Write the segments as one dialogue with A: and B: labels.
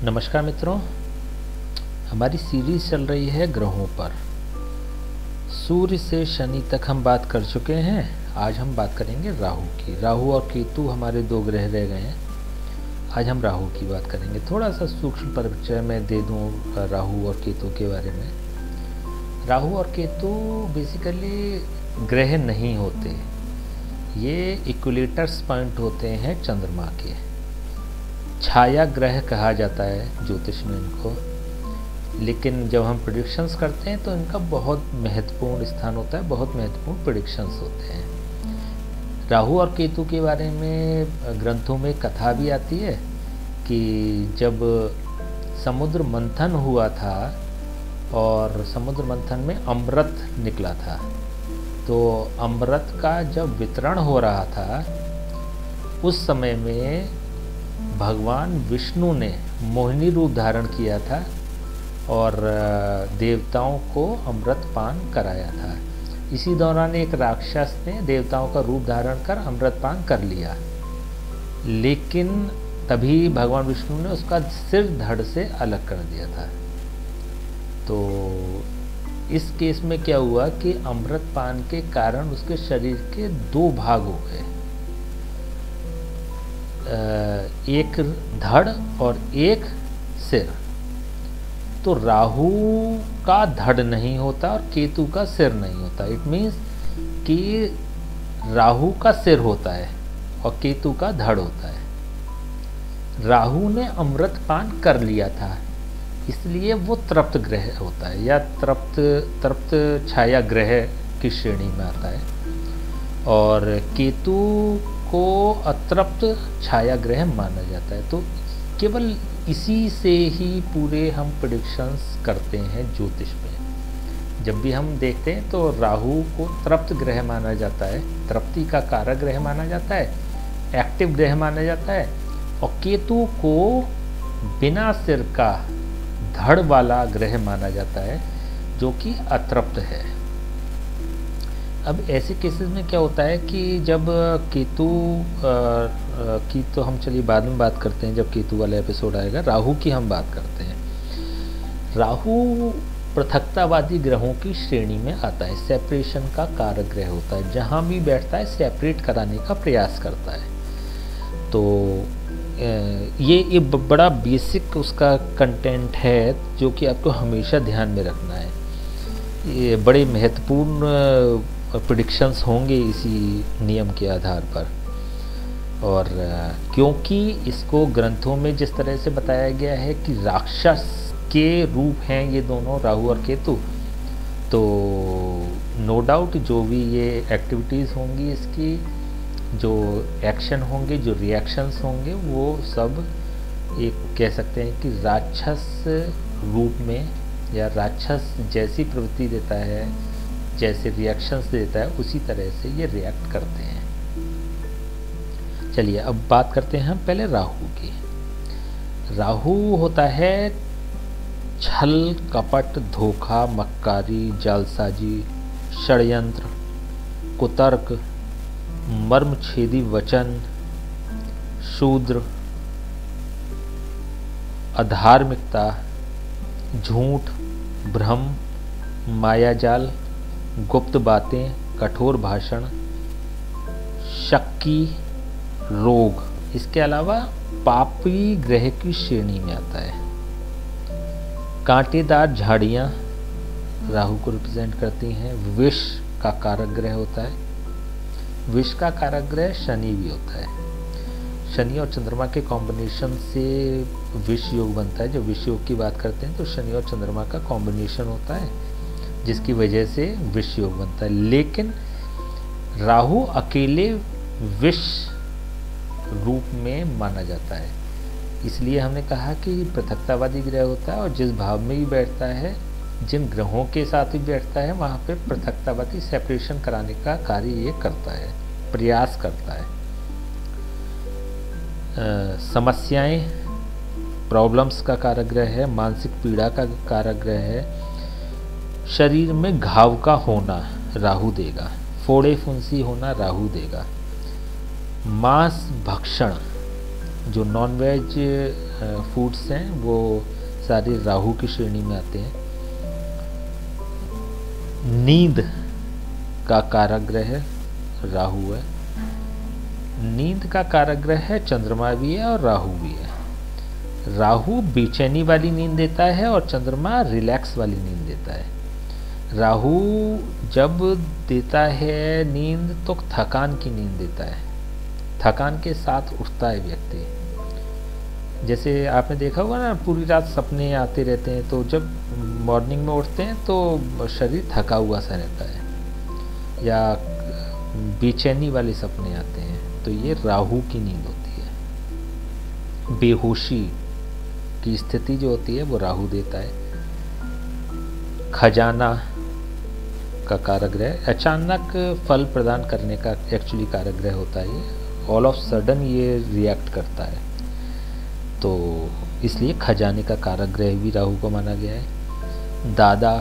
A: नमस्कार मित्रों, हमारी सीरीज चल रही है ग्रहों पर। सूर्य से शनि तक हम बात कर चुके हैं। आज हम बात करेंगे राहु की। राहु और केतु हमारे दो ग्रह रह गए हैं। आज हम राहु की बात करेंगे। थोड़ा सा सूक्ष्म परिचय मैं दे दूं राहु और केतु के बारे में। राहु और केतु बेसिकली ग्रह नहीं होते, ये इक्विलेटर्स पॉइंट होते हैं चंद्रमा के। छाया ग्रह कहा जाता है ज्योतिष में इनको, लेकिन जब हम प्रेडिक्शंस करते हैं तो इनका बहुत महत्वपूर्ण स्थान होता है, बहुत महत्वपूर्ण प्रेडिक्शंस होते हैं। राहु और केतु के बारे में ग्रंथों में कथा भी आती है कि जब समुद्र मंथन हुआ था और समुद्र मंथन में अमृत निकला था, तो अमृत का जब वितरण हो रहा था उस समय में भगवान विष्णु ने मोहिनी रूप धारण किया था और देवताओं को अमृत पान कराया था। इसी दौरान एक राक्षस ने देवताओं का रूप धारण कर अमृत पान कर लिया, लेकिन तभी भगवान विष्णु ने उसका सिर धड़ से अलग कर दिया था। तो इस केस में क्या हुआ कि अमृत पान के कारण उसके शरीर के दो भाग हो गए, एक धड़ और एक सिर। तो राहु का धड़ नहीं होता और केतु का सिर नहीं होता। इट मीन्स कि राहु का सिर होता है और केतु का धड़ होता है। राहु ने अमृत पान कर लिया था, इसलिए वो तृप्त ग्रह होता है या तृप्त छाया ग्रह की श्रेणी में आता है, और केतु को अतृप्त छाया ग्रह माना जाता है। तो केवल इसी से ही पूरे हम प्रेडिक्शंस करते हैं ज्योतिष में। जब भी हम देखते हैं तो राहु को तृप्त ग्रह माना जाता है, तृप्ति का कारक ग्रह माना जाता है, एक्टिव ग्रह माना जाता है, और केतु को बिना सिर का धड़ वाला ग्रह माना जाता है जो कि अतृप्त है। अब ऐसे केसेस में क्या होता है कि जब केतु की तो हम चलिए बाद में बात करते हैं, जब केतु वाला एपिसोड आएगा। राहु की हम बात करते हैं। राहु पृथकतावादी ग्रहों की श्रेणी में आता है, सेपरेशन का कारक ग्रह होता है। जहाँ भी बैठता है सेपरेट कराने का प्रयास करता है। तो ये बड़ा बेसिक उसका कंटेंट है जो कि आपको हमेशा ध्यान में रखना है। ये बड़े महत्वपूर्ण प्रेडिक्शंस होंगे इसी नियम के आधार पर। और क्योंकि इसको ग्रंथों में जिस तरह से बताया गया है कि राक्षस के रूप हैं ये दोनों, राहु और केतु, तो नो डाउट जो भी ये एक्टिविटीज़ होंगी, इसकी जो एक्शन होंगे, जो रिएक्शंस होंगे, वो सब एक कह सकते हैं कि राक्षस रूप में या राक्षस जैसी प्रवृत्ति देता है, जैसे रिएक्शंस देता है, उसी तरह से ये रिएक्ट करते हैं। चलिए अब बात करते हैं हम पहले राहु की। राहु होता है छल, कपट, धोखा, मक्कारी, जालसाजी, षड्यंत्र, कुतर्क, मर्मछेदी वचन, शूद्र, अधार्मिकता, झूठ, भ्रम, मायाजाल, गुप्त बातें, कठोर भाषण, शक्की, रोग। इसके अलावा पापी ग्रह की श्रेणी में आता है। कांटेदार झाड़ियाँ राहु को रिप्रेजेंट करती हैं। विष का कारक ग्रह होता है। विष का कारक ग्रह शनि भी होता है। शनि और चंद्रमा के कॉम्बिनेशन से विष योग बनता है। जब विष योग की बात करते हैं तो शनि और चंद्रमा का कॉम्बिनेशन होता है, जिसकी वजह से विष योग बनता है। लेकिन राहु अकेले विष रूप में माना जाता है, इसलिए हमने कहा कि पृथकतावादी ग्रह होता है, और जिस भाव में भी बैठता है, जिन ग्रहों के साथ भी बैठता है, वहाँ पे पृथकतावादी सेपरेशन कराने का कार्य ये करता है, प्रयास करता है। समस्याएं, प्रॉब्लम्स का कारक ग्रह है। मानसिक पीड़ा का कारक ग्रह है। शरीर में घाव का होना राहु देगा। फोड़े फुंसी होना राहु देगा। मांस भक्षण, जो नॉनवेज फूड्स हैं वो सारे राहु की श्रेणी में आते हैं। नींद का कारक ग्रह राहु है। नींद का कारक ग्रह है चंद्रमा भी है और राहु भी है। राहु बेचैनी वाली नींद देता है और चंद्रमा रिलैक्स वाली नींद देता है। राहु जब देता है नींद तो थकान की नींद देता है, थकान के साथ उठता है व्यक्ति। जैसे आपने देखा होगा ना, पूरी रात सपने आते रहते हैं, तो जब मॉर्निंग में उठते हैं तो शरीर थका हुआ सा रहता है, या बेचैनी वाले सपने आते हैं, तो ये राहु की नींद होती है। बेहोशी की स्थिति जो होती है वो राहु देता है। खजाना का कारक ग्रह, अचानक फल प्रदान करने का एक्चुअली कारक ग्रह होता है। ऑल ऑफ सडन ये रिएक्ट करता है, तो इसलिए खजाने का कारक ग्रह भी राहु को माना गया है। दादा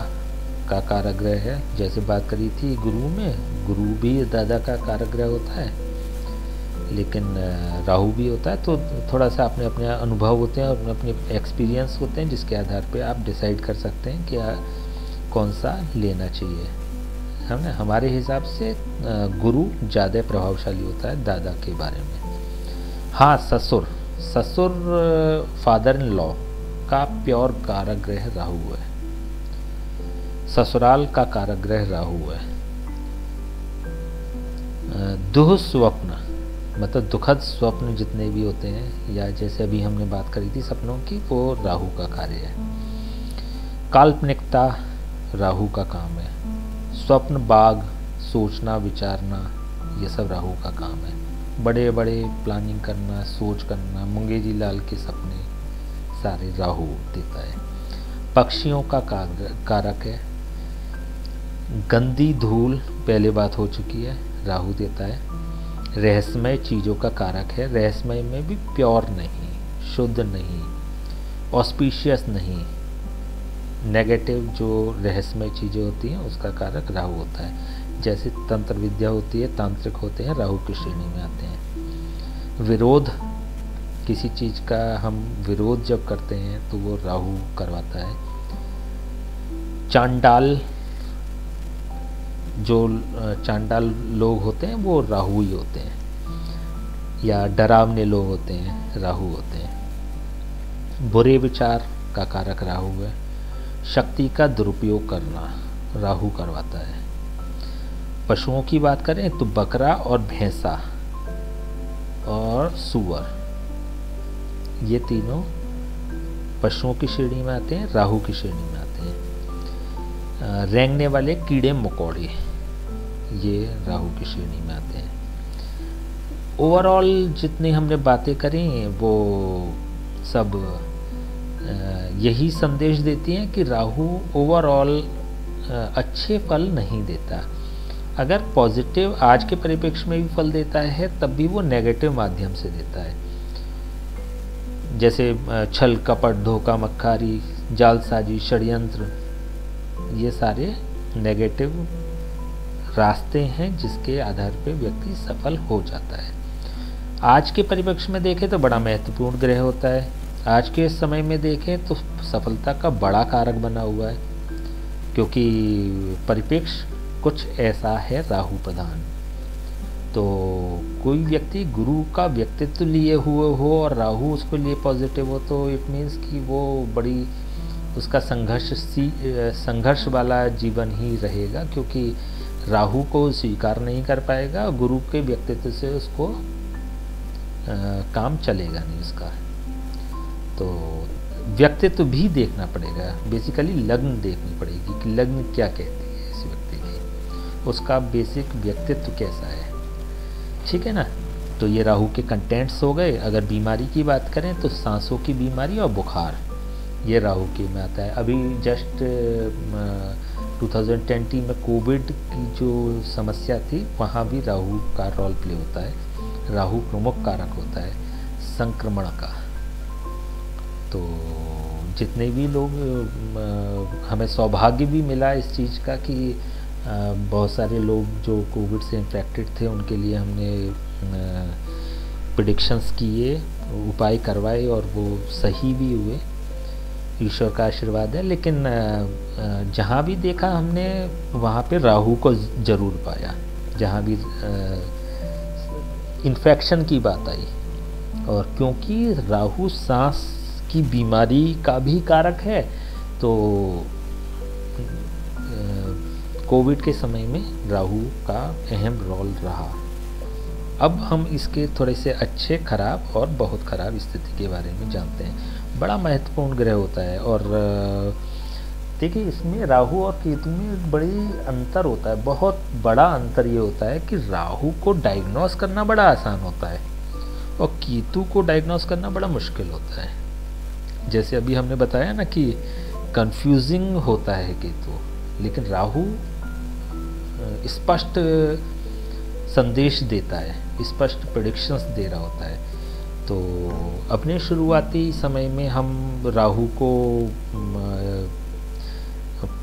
A: का कारक ग्रह है, जैसे बात करी थी गुरु में, गुरु भी दादा का कारक ग्रह होता है, लेकिन राहु भी होता है। तो थोड़ा सा अपने अपने अनुभव होते हैं और अपने एक्सपीरियंस होते हैं, जिसके आधार पे आप डिसाइड कर सकते हैं कि कौन सा लेना चाहिए। हमने हमारे हिसाब से गुरु ज़्यादा प्रभावशाली होता है दादा के बारे में। हाँ, ससुर फादर इन लॉ का प्योर कारक ग्रह राहु है। ससुराल का कारक ग्रह राहु है। दुःस्वप्न मतलब दुखद स्वप्न जितने भी होते हैं, या जैसे अभी हमने बात करी थी सपनों की, वो राहु का कार्य है। काल्पनिकता राहु का काम है। स्वप्न बाग, सोचना विचारना, ये सब राहु का काम है। बड़े बड़े प्लानिंग करना, सोच करना, मुंगेरी लाल के सपने सारे राहु देता है। पक्षियों का कारक है। गंदी धूल, पहले बात हो चुकी है, राहु देता है। रहस्यमय चीज़ों का कारक है। रहस्यमय में भी प्योर नहीं, शुद्ध नहीं, ऑस्पिशियस नहीं, नेगेटिव जो रहस्यमय चीज़ें होती हैं उसका कारक राहु होता है। जैसे तंत्र विद्या होती है, तांत्रिक होते हैं, राहु की श्रेणी में आते हैं। विरोध, किसी चीज़ का हम विरोध जब करते हैं तो वो राहु करवाता है। चांडाल, जो चांडाल लोग होते हैं वो राहु ही होते हैं, या डरावने लोग होते हैं राहु होते हैं। बुरे विचार का कारक राहु है। शक्ति का दुरुपयोग करना राहु करवाता है। पशुओं की बात करें तो बकरा और भैंसा और सूअर, ये तीनों पशुओं की श्रेणी में आते हैं, राहु की श्रेणी में आते हैं। रेंगने वाले कीड़े मकोड़े, ये राहु की श्रेणी में आते हैं। ओवरऑल जितनी हमने बातें करी वो सब यही संदेश देती हैं कि राहु ओवरऑल अच्छे फल नहीं देता। अगर पॉजिटिव आज के परिप्रेक्ष्य में भी फल देता है, तब भी वो नेगेटिव माध्यम से देता है। जैसे छल कपट, धोखा मक्कारी, जालसाजी, षड्यंत्र, ये सारे नेगेटिव रास्ते हैं जिसके आधार पर व्यक्ति सफल हो जाता है। आज के परिप्रेक्ष्य में देखें तो बड़ा महत्वपूर्ण ग्रह होता है। आज के समय में देखें तो सफलता का बड़ा कारक बना हुआ है, क्योंकि परिप्रेक्ष्य कुछ ऐसा है राहु प्रधान। तो कोई व्यक्ति गुरु का व्यक्तित्व लिए हुए हो और राहु उसको लिए पॉजिटिव हो, तो इट मीन्स कि वो बड़ी उसका संघर्ष वाला जीवन ही रहेगा, क्योंकि राहु को स्वीकार नहीं कर पाएगा, गुरु के व्यक्तित्व से उसको काम चलेगा नहीं उसका। तो व्यक्तित्व भी देखना पड़ेगा, बेसिकली लग्न देखनी पड़ेगी कि लग्न क्या कहती है इस व्यक्ति की, उसका बेसिक व्यक्तित्व कैसा है, ठीक है ना। तो ये राहु के कंटेंट्स हो गए। अगर बीमारी की बात करें तो सांसों की बीमारी और बुखार, ये राहु के में आता है। अभी जस्ट 2020 में कोविड की जो समस्या थी, वहाँ भी राहु का रोल प्ले होता है। राहु प्रमुख कारक होता है संक्रमण का। तो जितने भी लोग, हमें सौभाग्य भी मिला इस चीज़ का कि बहुत सारे लोग जो कोविड से इन्फेक्टेड थे उनके लिए हमने प्रेडिक्शंस किए, उपाय करवाए और वो सही भी हुए, ईश्वर का आशीर्वाद है। लेकिन जहाँ भी देखा हमने वहाँ पे राहु को ज़रूर पाया, जहाँ भी इन्फेक्शन की बात आई। और क्योंकि राहु सांस की बीमारी का भी कारक है, तो कोविड के समय में राहु का अहम रोल रहा। अब हम इसके थोड़े से अच्छे, खराब और बहुत खराब स्थिति के बारे में जानते हैं। बड़ा महत्वपूर्ण ग्रह होता है, और देखिए इसमें राहु और केतु में बड़ी अंतर होता है। बहुत बड़ा अंतर ये होता है कि राहु को डायग्नोस करना बड़ा आसान होता है और केतु को डायग्नोस करना बड़ा मुश्किल होता है। जैसे अभी हमने बताया ना कि कंफ्यूजिंग होता है केतु, लेकिन राहु स्पष्ट संदेश देता है, स्पष्ट प्रेडिक्शंस दे रहा होता है। तो अपने शुरुआती समय में हम राहु को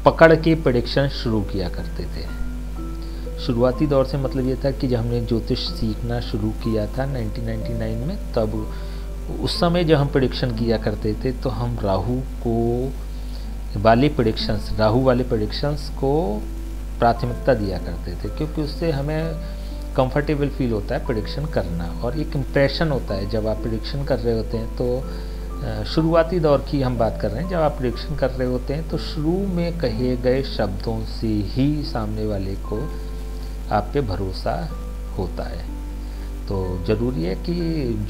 A: पकड़ के प्रेडिक्शन शुरू किया करते थे। शुरुआती दौर से मतलब ये था कि जब हमने ज्योतिष सीखना शुरू किया था 1999 में, तब उस समय जब हम प्रेडिक्शन किया करते थे तो हम राहु वाले प्रेडिक्शंस को प्राथमिकता दिया करते थे, क्योंकि उससे हमें कंफर्टेबल फील होता है प्रेडिक्शन करना, और एक इम्प्रेशन होता है जब आप प्रेडिक्शन कर रहे होते हैं। तो शुरुआती दौर की हम बात कर रहे हैं, जब आप प्रेडिक्शन कर रहे होते हैं तो शुरू में कहे गए शब्दों से ही सामने वाले को आप पे भरोसा होता है। तो ज़रूरी है कि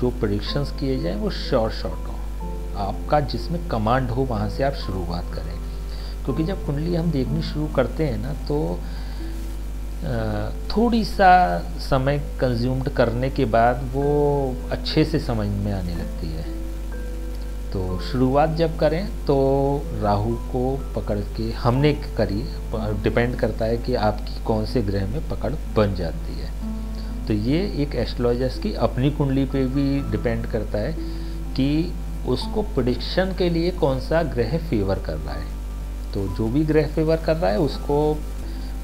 A: जो प्रेडिक्शंस किए जाएं वो शॉर्ट हो, आपका जिसमें कमांड हो वहाँ से आप शुरुआत करें। क्योंकि जब कुंडली हम देखनी शुरू करते हैं ना, तो थोड़ी सा समय कंज्यूम्ड करने के बाद वो अच्छे से समझ में आने लगती है। तो शुरुआत जब करें तो राहु को पकड़ के हमने करी, डिपेंड करता है कि आपकी कौन से ग्रह में पकड़ बन जाती है। तो ये एक एस्ट्रोलॉजर्स की अपनी कुंडली पे भी डिपेंड करता है कि उसको प्रेडिक्शन के लिए कौन सा ग्रह फेवर कर रहा है। तो जो भी ग्रह फेवर कर रहा है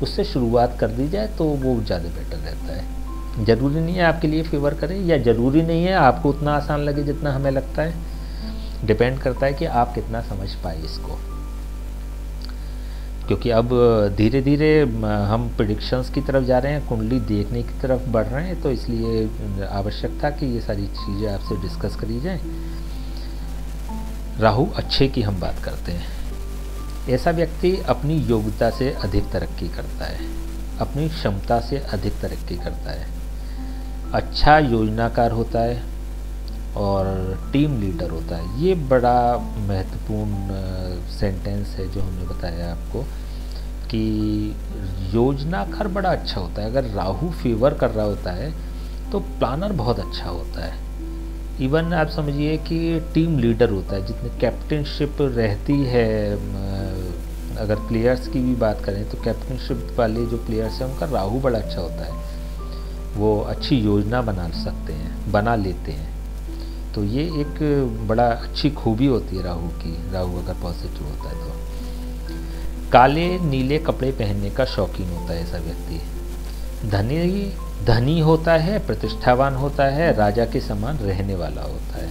A: उससे शुरुआत कर दी जाए तो वो ज़्यादा बेटर रहता है। ज़रूरी नहीं है आपके लिए फेवर करे, या ज़रूरी नहीं है आपको उतना आसान लगे जितना हमें लगता है। डिपेंड करता है कि आप कितना समझ पाए इसको। क्योंकि अब धीरे धीरे हम प्रेडिक्शंस की तरफ जा रहे हैं, कुंडली देखने की तरफ बढ़ रहे हैं, तो इसलिए आवश्यक था कि ये सारी चीज़ें आपसे डिस्कस करी जाएं। राहु अच्छे की हम बात करते हैं। ऐसा व्यक्ति अपनी योग्यता से अधिक तरक्की करता है, अपनी क्षमता से अधिक तरक्की करता है, अच्छा योजनाकार होता है और टीम लीडर होता है। ये बड़ा महत्वपूर्ण सेंटेंस है जो हमने बताया आपको कि योजनाकार बड़ा अच्छा होता है। अगर राहु फेवर कर रहा होता है तो प्लानर बहुत अच्छा होता है। इवन आप समझिए कि टीम लीडर होता है, जितने कैप्टनशिप रहती है। अगर प्लेयर्स की भी बात करें तो कैप्टनशिप वाले जो प्लेयर्स हैं उनका राहु बड़ा अच्छा होता है, वो अच्छी योजना बना लेते हैं। तो ये एक बड़ा अच्छी खूबी होती है राहु की। राहु अगर पॉजिटिव होता है तो काले नीले कपड़े पहनने का शौकीन होता है ऐसा व्यक्ति। धनी होता है, प्रतिष्ठावान होता है, राजा के समान रहने वाला होता है।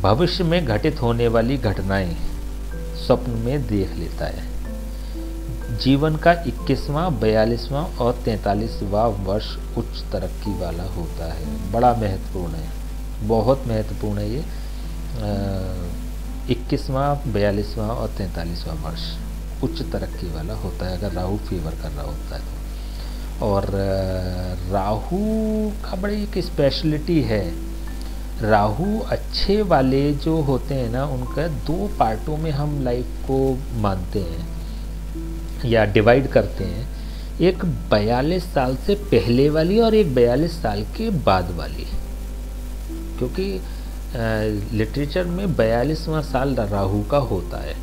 A: भविष्य में घटित होने वाली घटनाएं स्वप्न में देख लेता है। जीवन का 21वां, 42वां और 43वां वर्ष उच्च तरक्की वाला होता है। बड़ा महत्वपूर्ण है, बहुत महत्वपूर्ण है ये। 21वां, 42वां और 43वां वर्ष उच्च तरक्की वाला होता है अगर राहु फेवर कर रहा होता है तो। और राहु का बड़ी एक स्पेशलिटी है। राहु अच्छे वाले जो होते हैं ना, उनका 2 पार्टों में हम लाइफ को मानते हैं या डिवाइड करते हैं। एक 42 साल से पहले वाली और एक 42 साल के बाद वाली। क्योंकि लिटरेचर में 42वां साल राहु का होता है,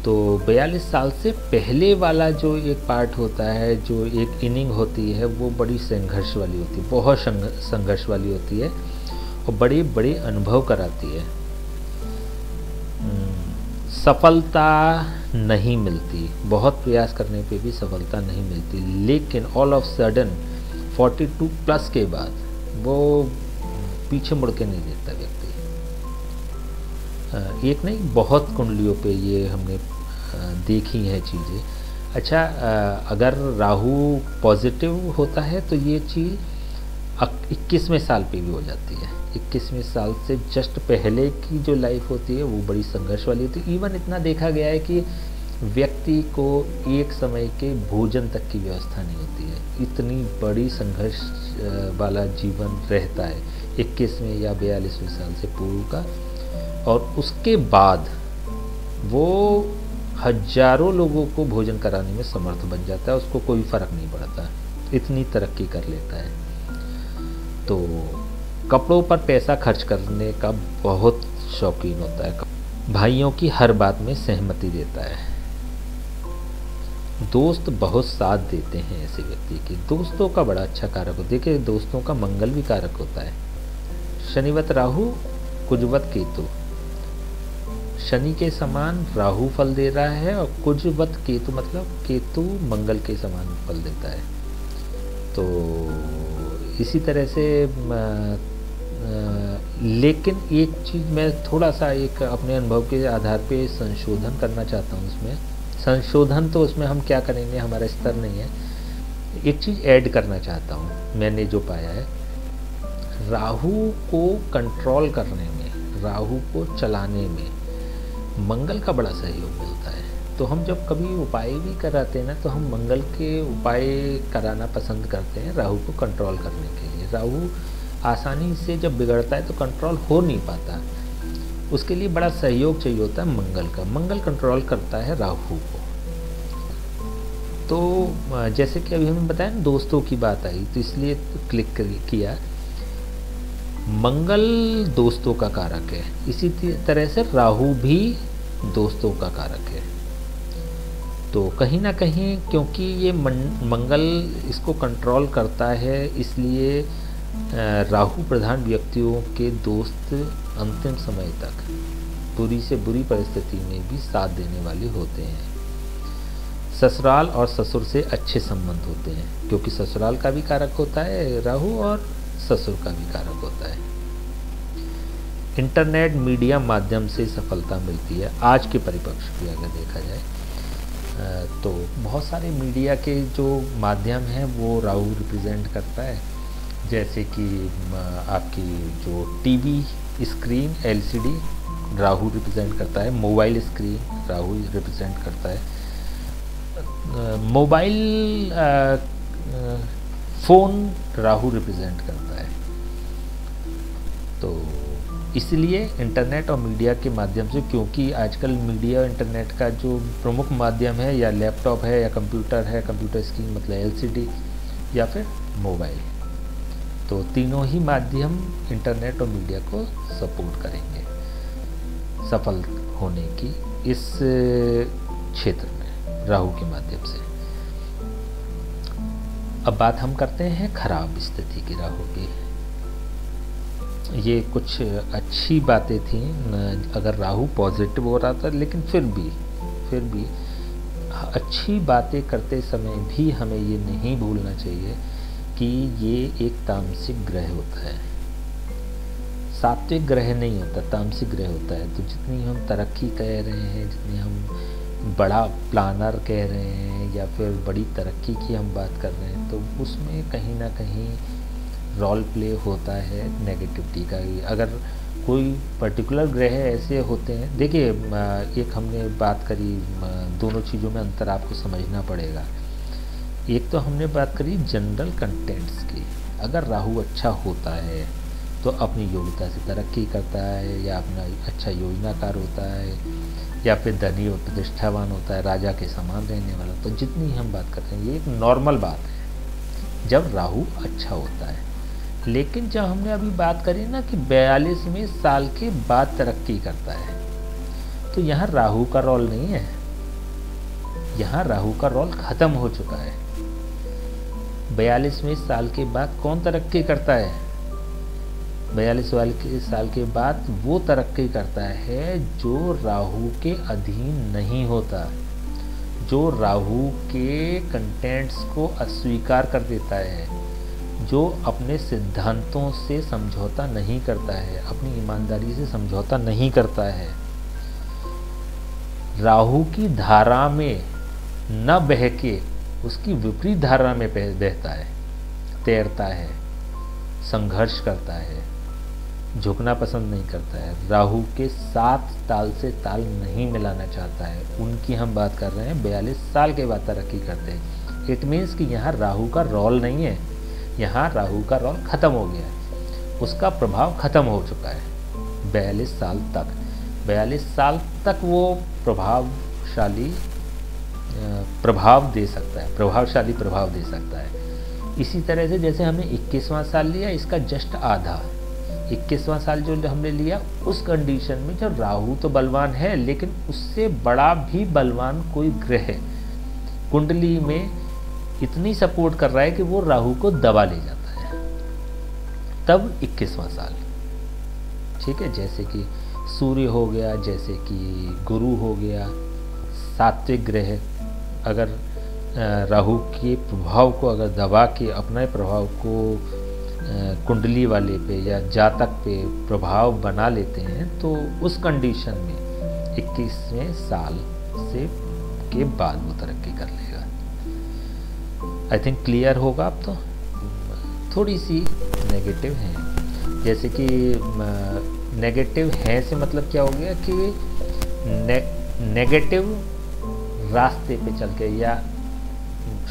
A: तो 42 साल से पहले वाला जो एक पार्ट होता है, जो एक इनिंग होती है, वो बड़ी संघर्ष वाली होती है, बहुत संघर्ष वाली होती है और बड़े बड़े अनुभव कराती है। सफलता नहीं मिलती, बहुत प्रयास करने पे भी सफलता नहीं मिलती, लेकिन ऑल ऑफ सडन 42 प्लस के बाद वो पीछे मुड़ के नहीं देखता व्यक्ति। एक नहीं, बहुत कुंडलियों पे ये हमने देखी हैं चीज़ें। अच्छा, अगर राहु पॉजिटिव होता है तो ये चीज़ 21वें साल पे भी हो जाती है। 21वें साल से जस्ट पहले की जो लाइफ होती है वो बड़ी संघर्ष वाली होती है। इवन इतना देखा गया है कि व्यक्ति को एक समय के भोजन तक की व्यवस्था नहीं होती है, इतनी बड़ी संघर्ष वाला जीवन रहता है 21वें या 42वें साल से पूर्व का। और उसके बाद वो हजारों लोगों को भोजन कराने में समर्थ बन जाता है, उसको कोई फर्क नहीं पड़ता, इतनी तरक्की कर लेता है। तो कपड़ों पर पैसा खर्च करने का बहुत शौकीन होता है, भाइयों की हर बात में सहमति देता है, दोस्त बहुत साथ देते हैं ऐसे व्यक्ति के। दोस्तों का बड़ा अच्छा कारक होता है, देखिए दोस्तों का मंगल भी कारक होता है। शनिवत राहु कुजवत केतु, शनि के समान राहु फल दे रहा है और कुजवत केतु मतलब केतु मंगल के समान फल देता है। तो इसी तरह से लेकिन एक चीज़ मैं थोड़ा सा एक अपने अनुभव के आधार पे संशोधन करना चाहता हूँ। उसमें संशोधन तो उसमें हम क्या करेंगे, हमारा स्तर नहीं है। एक चीज़ ऐड करना चाहता हूँ, मैंने जो पाया है, राहु को कंट्रोल करने में, राहु को चलाने में मंगल का बड़ा सहयोग मिलता है। तो हम जब कभी उपाय भी कराते हैं ना, तो हम मंगल के उपाय कराना पसंद करते हैं राहु को कंट्रोल करने के लिए। राहु आसानी से जब बिगड़ता है तो कंट्रोल हो नहीं पाता, उसके लिए बड़ा सहयोग चाहिए होता है मंगल का। मंगल कंट्रोल करता है राहु को। तो जैसे कि अभी हमने बताया ना, दोस्तों की बात आई तो इसलिए क्लिक किया। मंगल दोस्तों का कारक है, इसी तरह से राहु भी दोस्तों का कारक है। तो कहीं ना कहीं क्योंकि ये मंगल इसको कंट्रोल करता है, इसलिए राहु प्रधान व्यक्तियों के दोस्त अंतिम समय तक बुरी से बुरी परिस्थिति में भी साथ देने वाले होते हैं। ससुराल और ससुर से अच्छे संबंध होते हैं, क्योंकि ससुराल का भी कारक होता है राहु और ससुर का भी कारक होता है। इंटरनेट मीडिया माध्यम से सफलता मिलती है। आज के परिप्रेक्ष्य में अगर देखा जाए तो बहुत सारे मीडिया के जो माध्यम हैं वो राहु रिप्रेजेंट करता है। जैसे कि आपकी जो TV screen LCD Rahu represent करता है, मोबाइल स्क्रीन राहु रिप्रेजेंट करता है, मोबाइल फ़ोन राहु रिप्रेजेंट करता है। तो इसलिए इंटरनेट और मीडिया के माध्यम से, क्योंकि आजकल मीडिया और इंटरनेट का जो प्रमुख माध्यम है या लैपटॉप है या कंप्यूटर है, कंप्यूटर स्क्रीन मतलब एलसीडी या फिर मोबाइल, तो तीनों ही माध्यम इंटरनेट और मीडिया को सपोर्ट करेंगे सफल होने की इस क्षेत्र में राहु के माध्यम से। अब बात हम करते हैं खराब स्थिति की राहु की। ये कुछ अच्छी बातें थी अगर राहु पॉजिटिव हो रहा था, लेकिन फिर भी अच्छी बातें करते समय भी हमें ये नहीं भूलना चाहिए कि ये एक तामसिक ग्रह होता है, सात्विक ग्रह नहीं होता, तामसिक ग्रह होता है। तो जितनी हम तरक्की कह रहे हैं, जितनी हम बड़ा प्लानर कह रहे हैं या फिर बड़ी तरक्की की हम बात कर रहे हैं, तो उसमें कहीं ना कहीं रोल प्ले होता है नेगेटिविटी का। अगर कोई पर्टिकुलर ग्रह ऐसे होते हैं, देखिए एक हमने बात करी, दोनों चीज़ों में अंतर आपको समझना पड़ेगा। एक तो हमने बात करी जनरल कंटेंट्स की, अगर राहु अच्छा होता है तो अपनी योग्यता से तरक्की करता है या अपना अच्छा योजनाकार होता है या फिर धनी और प्रतिष्ठावान होता है, राजा के समान रहने वाला। तो जितनी हम बात करते हैं ये एक नॉर्मल बात है जब राहु अच्छा होता है। लेकिन जब हमने अभी बात करी ना कि 42वें साल के बाद तरक्की करता है, तो यहाँ राहु का रोल नहीं है, यहाँ राहु का रोल खत्म हो चुका है। 42वें साल के बाद कौन तरक्की करता है? 42 साल के बाद वो तरक्की करता है जो राहु के अधीन नहीं होता, जो राहु के कंटेंट्स को अस्वीकार कर देता है, जो अपने सिद्धांतों से समझौता नहीं करता है, अपनी ईमानदारी से समझौता नहीं करता है, राहु की धारा में न बह के उसकी विपरीत धारा में बहता है, तैरता है, संघर्ष करता है, झुकना पसंद नहीं करता है, राहु के 7 ताल से ताल नहीं मिलाना चाहता है, उनकी हम बात कर रहे हैं 42 साल के बाद तरक्की करते हैं। इट मीन्स कि यहाँ राहु का रोल नहीं है, यहाँ राहु का रोल ख़त्म हो गया है, उसका प्रभाव ख़त्म हो चुका है 42 साल तक। 42 साल तक वो प्रभावशाली प्रभाव दे सकता है, प्रभावशाली प्रभाव दे सकता है। इसी तरह से जैसे हमने 21वां साल लिया, इसका जस्ट आधा 21वां साल जो हमने लिया, उस कंडीशन में जो राहु तो बलवान है लेकिन उससे बड़ा भी बलवान कोई ग्रह कुंडली में इतनी सपोर्ट कर रहा है कि वो राहु को दबा ले जाता है, तब 21वां साल। ठीक है, जैसे कि सूर्य हो गया, जैसे कि गुरु हो गया, सात्विक ग्रह अगर राहु के प्रभाव को अगर दबा के अपने प्रभाव को कुंडली वाले पे या जातक पे प्रभाव बना लेते हैं, तो उस कंडीशन में 21वें साल से के बाद वो तरक्की कर लेगा। आई थिंक क्लियर होगा अब तो। थोड़ी सी नेगेटिव है, जैसे कि नेगेटिव है से मतलब क्या हो गया कि नेगेटिव रास्ते पे चल के या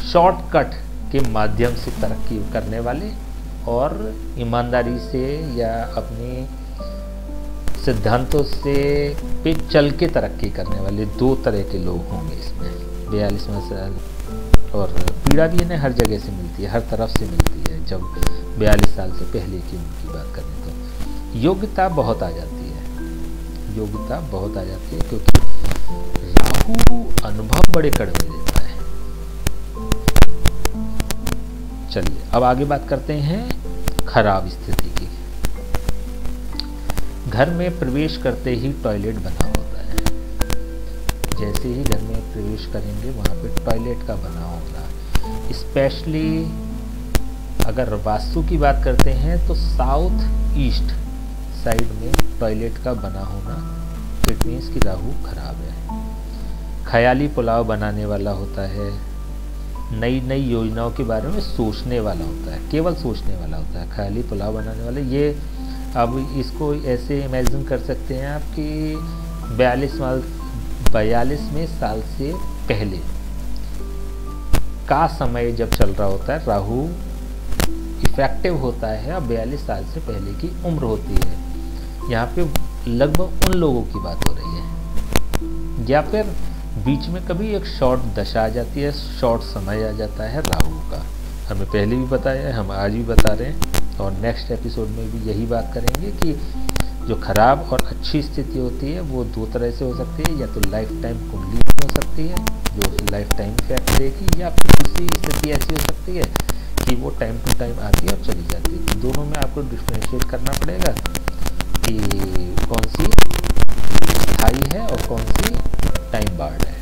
A: शॉर्टकट के माध्यम से तरक्की करने वाले और ईमानदारी से या अपने सिद्धांतों से पे चल के तरक्की करने वाले 2 तरह के लोग होंगे इसमें 42वां साल। और पीड़ा भी इन्हें हर जगह से मिलती है, हर तरफ से मिलती है। जब 42 साल से पहले की उनकी बात करें तो योग्यता बहुत आ जाती है, योग्यता बहुत आ जाती है, क्योंकि राहु अनुभव बड़े कड़वे देता है। चलिए अब आगे बात करते हैं खराब स्थिति की। घर में प्रवेश करते ही टॉयलेट बना होता है, जैसे ही घर में प्रवेश करेंगे वहाँ पे टॉयलेट का बना होगा। स्पेशली अगर वास्तु की बात करते हैं तो साउथ ईस्ट साइड में टॉयलेट का बना होना इट मीन्स कि राहु खराब है। ख्याली पुलाव बनाने वाला होता है, नई नई योजनाओं के बारे में सोचने वाला होता है, केवल सोचने वाला होता है ख्याली पुलाव बनाने वाले। ये अब इसको ऐसे इमेजिन कर सकते हैं आप कि 42वें साल से पहले का समय जब चल रहा होता है, राहु इफेक्टिव होता है और 42 साल से पहले की उम्र होती है। यहाँ पे लगभग उन लोगों की बात हो रही है, या फिर बीच में कभी एक शॉर्ट दशा आ जाती है, शॉर्ट समय आ जाता है राहु का। हमें पहले भी बताया है, हम आज भी बता रहे हैं और नेक्स्ट एपिसोड में भी यही बात करेंगे कि जो खराब और अच्छी स्थिति होती है वो 2 तरह से हो सकती है। या तो लाइफ टाइम कुंडली हो सकती है जो लाइफ टाइम इफेक्ट देगी, या फिर दूसरी स्थिति ऐसी हो सकती है कि वो टाइम टू टाइम आती है और चली जाती है। तो दोनों में आपको डिफ्रेंशिएट करना पड़ेगा कि कौन सी स्थायी है और कौन सी टाइम बार्ड है।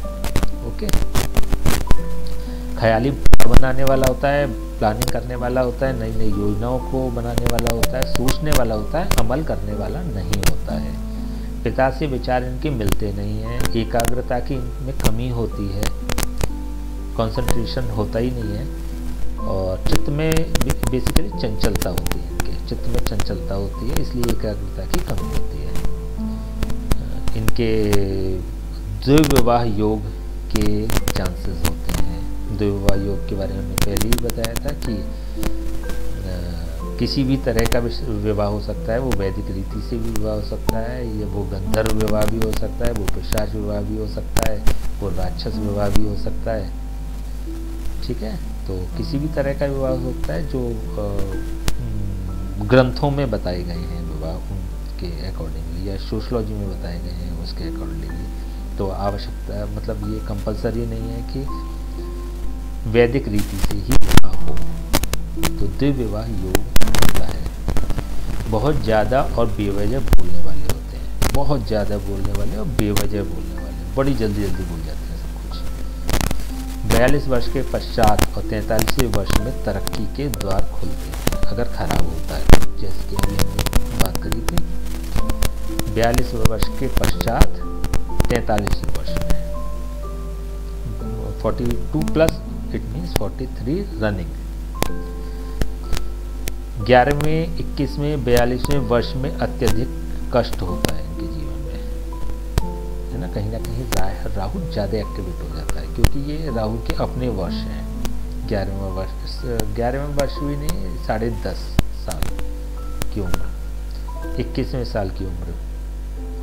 A: ओके, ख्याली बनाने वाला होता है, प्लानिंग करने वाला होता है, नई नई योजनाओं को बनाने वाला होता है, सोचने वाला होता है, अमल करने वाला नहीं होता है। पिता से विचार इनके मिलते नहीं हैं, एकाग्रता की इनमें कमी होती है, कंसंट्रेशन होता ही नहीं है, और चित्त में बेसिकली चंचलता होती है, इनके चित्त में चंचलता होती है, इसलिए एकाग्रता की कमी होती है। इनके द्विविवाह योग के चांसेस होते हैं। द्विविवाह योग के बारे में हमने पहले ही बताया था कि किसी भी तरह का विवाह हो सकता है, वो वैदिक रीति से भी विवाह हो सकता है, या वो गंधर्व विवाह भी हो सकता है, वो पिशाच विवाह भी हो सकता है, वो राक्षस विवाह भी हो सकता है। ठीक है, तो किसी भी तरह का विवाह हो सकता है जो ग्रंथों में बताए गए हैं विवाह उनके अकॉर्डिंगली, या सोशलॉजी में बताए गए हैं उसके अकॉर्डिंगली। तो आवश्यकता मतलब ये कंपलसरी नहीं है कि वैदिक रीति से ही विवाह हो। तो द्विविवाह योग होता है। बहुत ज़्यादा और बेवजह बोलने वाले होते हैं, बहुत ज़्यादा बोलने वाले और बेवजह बोलने वाले, बड़ी जल्दी जल्दी बोल जाते हैं सब कुछ। 42 वर्ष के पश्चात और 43वें वर्ष में तरक्की के द्वार खुलते हैं अगर खराब होता है तो, जैसे कि अभी हमने बात करी थी। 42वें वर्ष के पश्चात 43वें वर्ष में 42 प्लस इट मीन्स 43 रनिंग। 11वें, 21वें, 42वें वर्ष में अत्यधिक कष्ट होता है इनके जीवन में, है ना कहीं राहु ज़्यादा एक्टिवेट हो जाता है, क्योंकि ये राहु के अपने वर्ष हैं। 11वें वर्ष भी नहीं, 10.5 साल की उम्र, 21वें साल की उम्र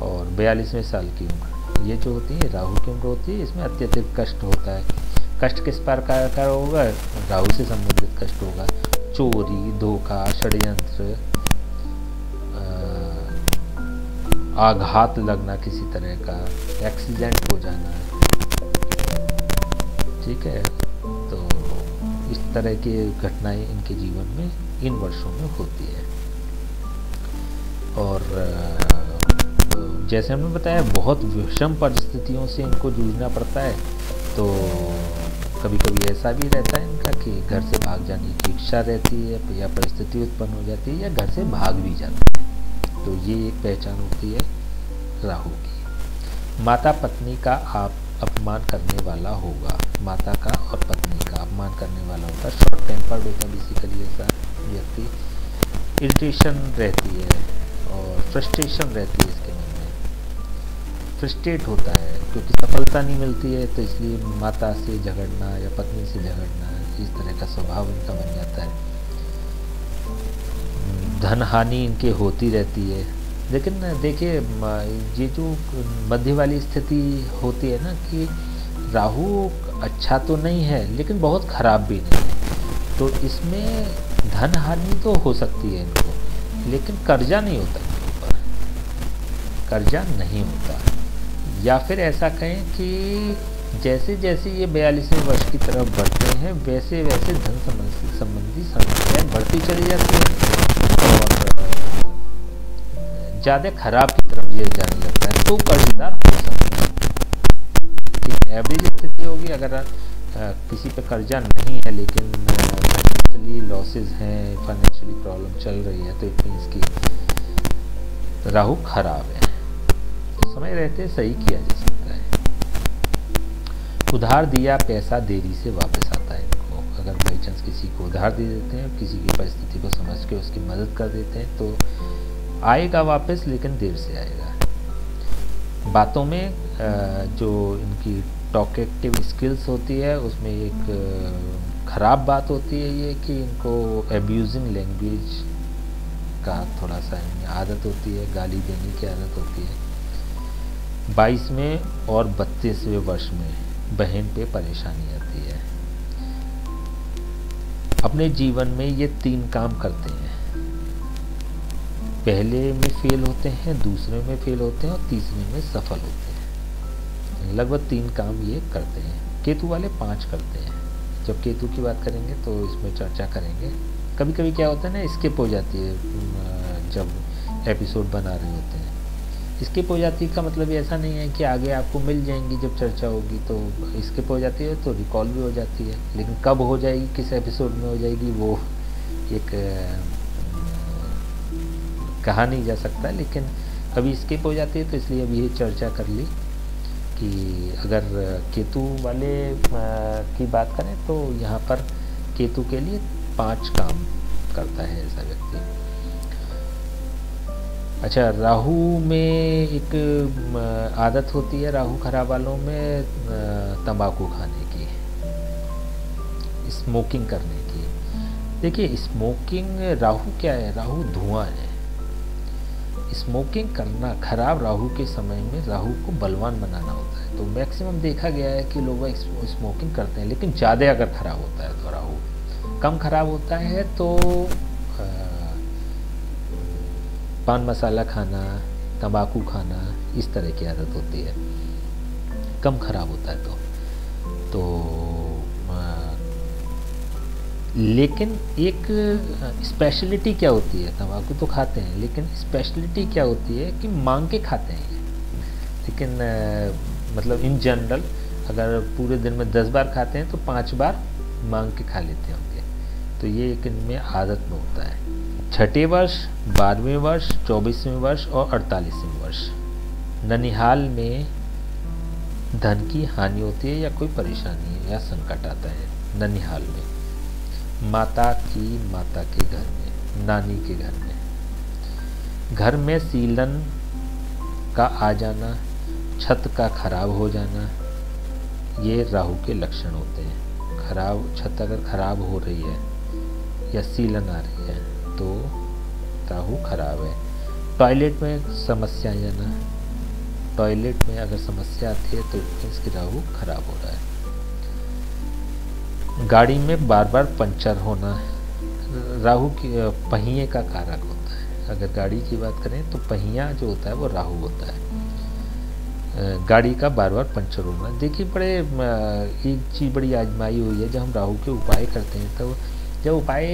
A: और 42वें साल की उम्र, ये जो होती है राहु की उम्र होती है। इसमें अत्यधिक कष्ट होता है। कष्ट किस प्रकार का होगा? राहु से संबंधित कष्ट होगा। चोरी, धोखा, षड्यंत्र, आघात लगना किसी तरह का, एक्सीडेंट हो जाना, ठीक है। तो इस तरह की घटनाएं इनके जीवन में इन वर्षों में होती है। और जैसे हमने बताया बहुत विषम परिस्थितियों से इनको जूझना पड़ता है। तो कभी कभी ऐसा भी रहता है इनका कि घर से भाग जाने की इच्छा रहती है या परिस्थिति उत्पन्न हो जाती है या घर से भाग भी जाते हैं। तो ये एक पहचान होती है राहु की। माता पत्नी का आप अपमान करने वाला होगा। माता का और पत्नी का अपमान करने वाला होता है। शॉर्ट टेम्पर्ड होता है बेसिकली ऐसा व्यक्ति। इरिटेशन रहती है और फ्रस्ट्रेशन रहती है इसके मन में। फ्रस्ट्रेट होता है क्योंकि सफलता नहीं मिलती है, तो इसलिए माता से झगड़ना या पत्नी से झगड़ना, इस तरह का स्वभाव इनका बन जाता है। धन हानि इनके होती रहती है। लेकिन देखिए ये जो मध्य वाली स्थिति होती है ना कि राहु अच्छा तो नहीं है लेकिन बहुत खराब भी नहीं है, तो इसमें धन हानि तो हो सकती है इनको, लेकिन कर्जा नहीं होता इनके ऊपर, कर्जा नहीं होता। या फिर ऐसा कहें कि जैसे जैसे ये 42वें वर्ष की तरफ बढ़ते हैं वैसे वैसे धन संबंधी समस्याएं बढ़ती चली जाती हैं और ज़्यादा खराब की तरफ ये जाने लगता है, तो कर्जदार हो सकता है। एवरेज स्थिति होगी अगर किसी पे कर्जा नहीं है लेकिन फाइनेंशियली लॉसेस हैं, फाइनेंशियली प्रॉब्लम चल रही है, तो इट मीन्स कि राहु खराब है। तो समय रहते सही किया जा सकता है। उधार दिया पैसा देरी से वापस आता है इनको। अगर बाई चांस किसी को उधार दे देते हैं, किसी की परिस्थिति को समझ के उसकी मदद कर देते हैं, तो आएगा वापस, लेकिन देर से आएगा। बातों में जो इनकी टॉकेटिव स्किल्स होती है उसमें एक ख़राब बात होती है ये कि इनको एब्यूजिंग लैंग्वेज का थोड़ा सा इनमें आदत होती है, गाली देने की आदत होती है। 22वें और 32वें वर्ष में बहन पे परेशानी आती है। अपने जीवन में ये 3 काम करते हैं। पहले में फेल होते हैं, दूसरे में फेल होते हैं और तीसरे में सफल होते हैं। लगभग 3 काम ये करते हैं। केतु वाले 5 करते हैं। जब केतु की बात करेंगे तो इसमें चर्चा करेंगे। कभी कभी क्या होता है ना, स्किप हो जाती है जब एपिसोड बना रहे होते हैं। स्किप हो जाती का मतलब ऐसा नहीं है कि आगे आपको मिल जाएंगी जब चर्चा होगी, तो स्किप हो जाती है तो रिकॉल भी हो जाती है, लेकिन कब हो जाएगी, किस एपिसोड में हो जाएगी, वो एक कहा नहीं जा सकता। लेकिन कभी स्किप हो जाती है तो इसलिए अभी ये चर्चा कर ली कि अगर केतु वाले की बात करें तो यहाँ पर केतु के लिए 5 काम करता है ऐसा व्यक्ति। अच्छा, राहु में एक आदत होती है राहु खराब वालों में तंबाकू खाने की, स्मोकिंग करने की। देखिए स्मोकिंग, राहु क्या है, राहु धुआं है। स्मोकिंग करना खराब राहु के समय में राहु को बलवान बनाना होता है। तो मैक्सिमम देखा गया है कि लोग स्मोकिंग करते हैं, लेकिन ज़्यादा अगर खराब होता है तो राहु, कम खराब होता है तो पान मसाला खाना, तंबाकू खाना, इस तरह की आदत होती है। कम खराब होता है तो लेकिन एक स्पेशलिटी क्या होती है, तंबाकू तो खाते हैं लेकिन स्पेशलिटी क्या होती है कि मांग के खाते हैं। लेकिन मतलब इन जनरल अगर पूरे दिन में 10 बार खाते हैं तो 5 बार मांग के खा लेते होंगे। तो ये एक इनमें आदत में होता है। छठे वर्ष, 12वें वर्ष, 24वें वर्ष और 48वें वर्ष ननिहाल में धन की हानि होती है या कोई परेशानी है या संकट आता है। ननिहाल में माता के घर में, नानी के घर में सीलन का आ जाना, छत का खराब हो जाना, ये राहु के लक्षण होते हैं। छत अगर खराब हो रही है या सीलन आ रही है तो राहु खराब है। टॉयलेट में समस्या आना, टॉयलेट में अगर समस्या आती है तो इसकी राहु खराब हो रहा है। गाड़ी में बार बार पंचर होना राहु की पहिए का कारक होता है। अगर गाड़ी की बात करें तो पहिया जो होता है वो राहु होता है। गाड़ी का बार बार पंचर होना, देखिए एक चीज़ बड़ी आजमाई हुई है। जब हम राहु के उपाय करते हैं तो जब उपाय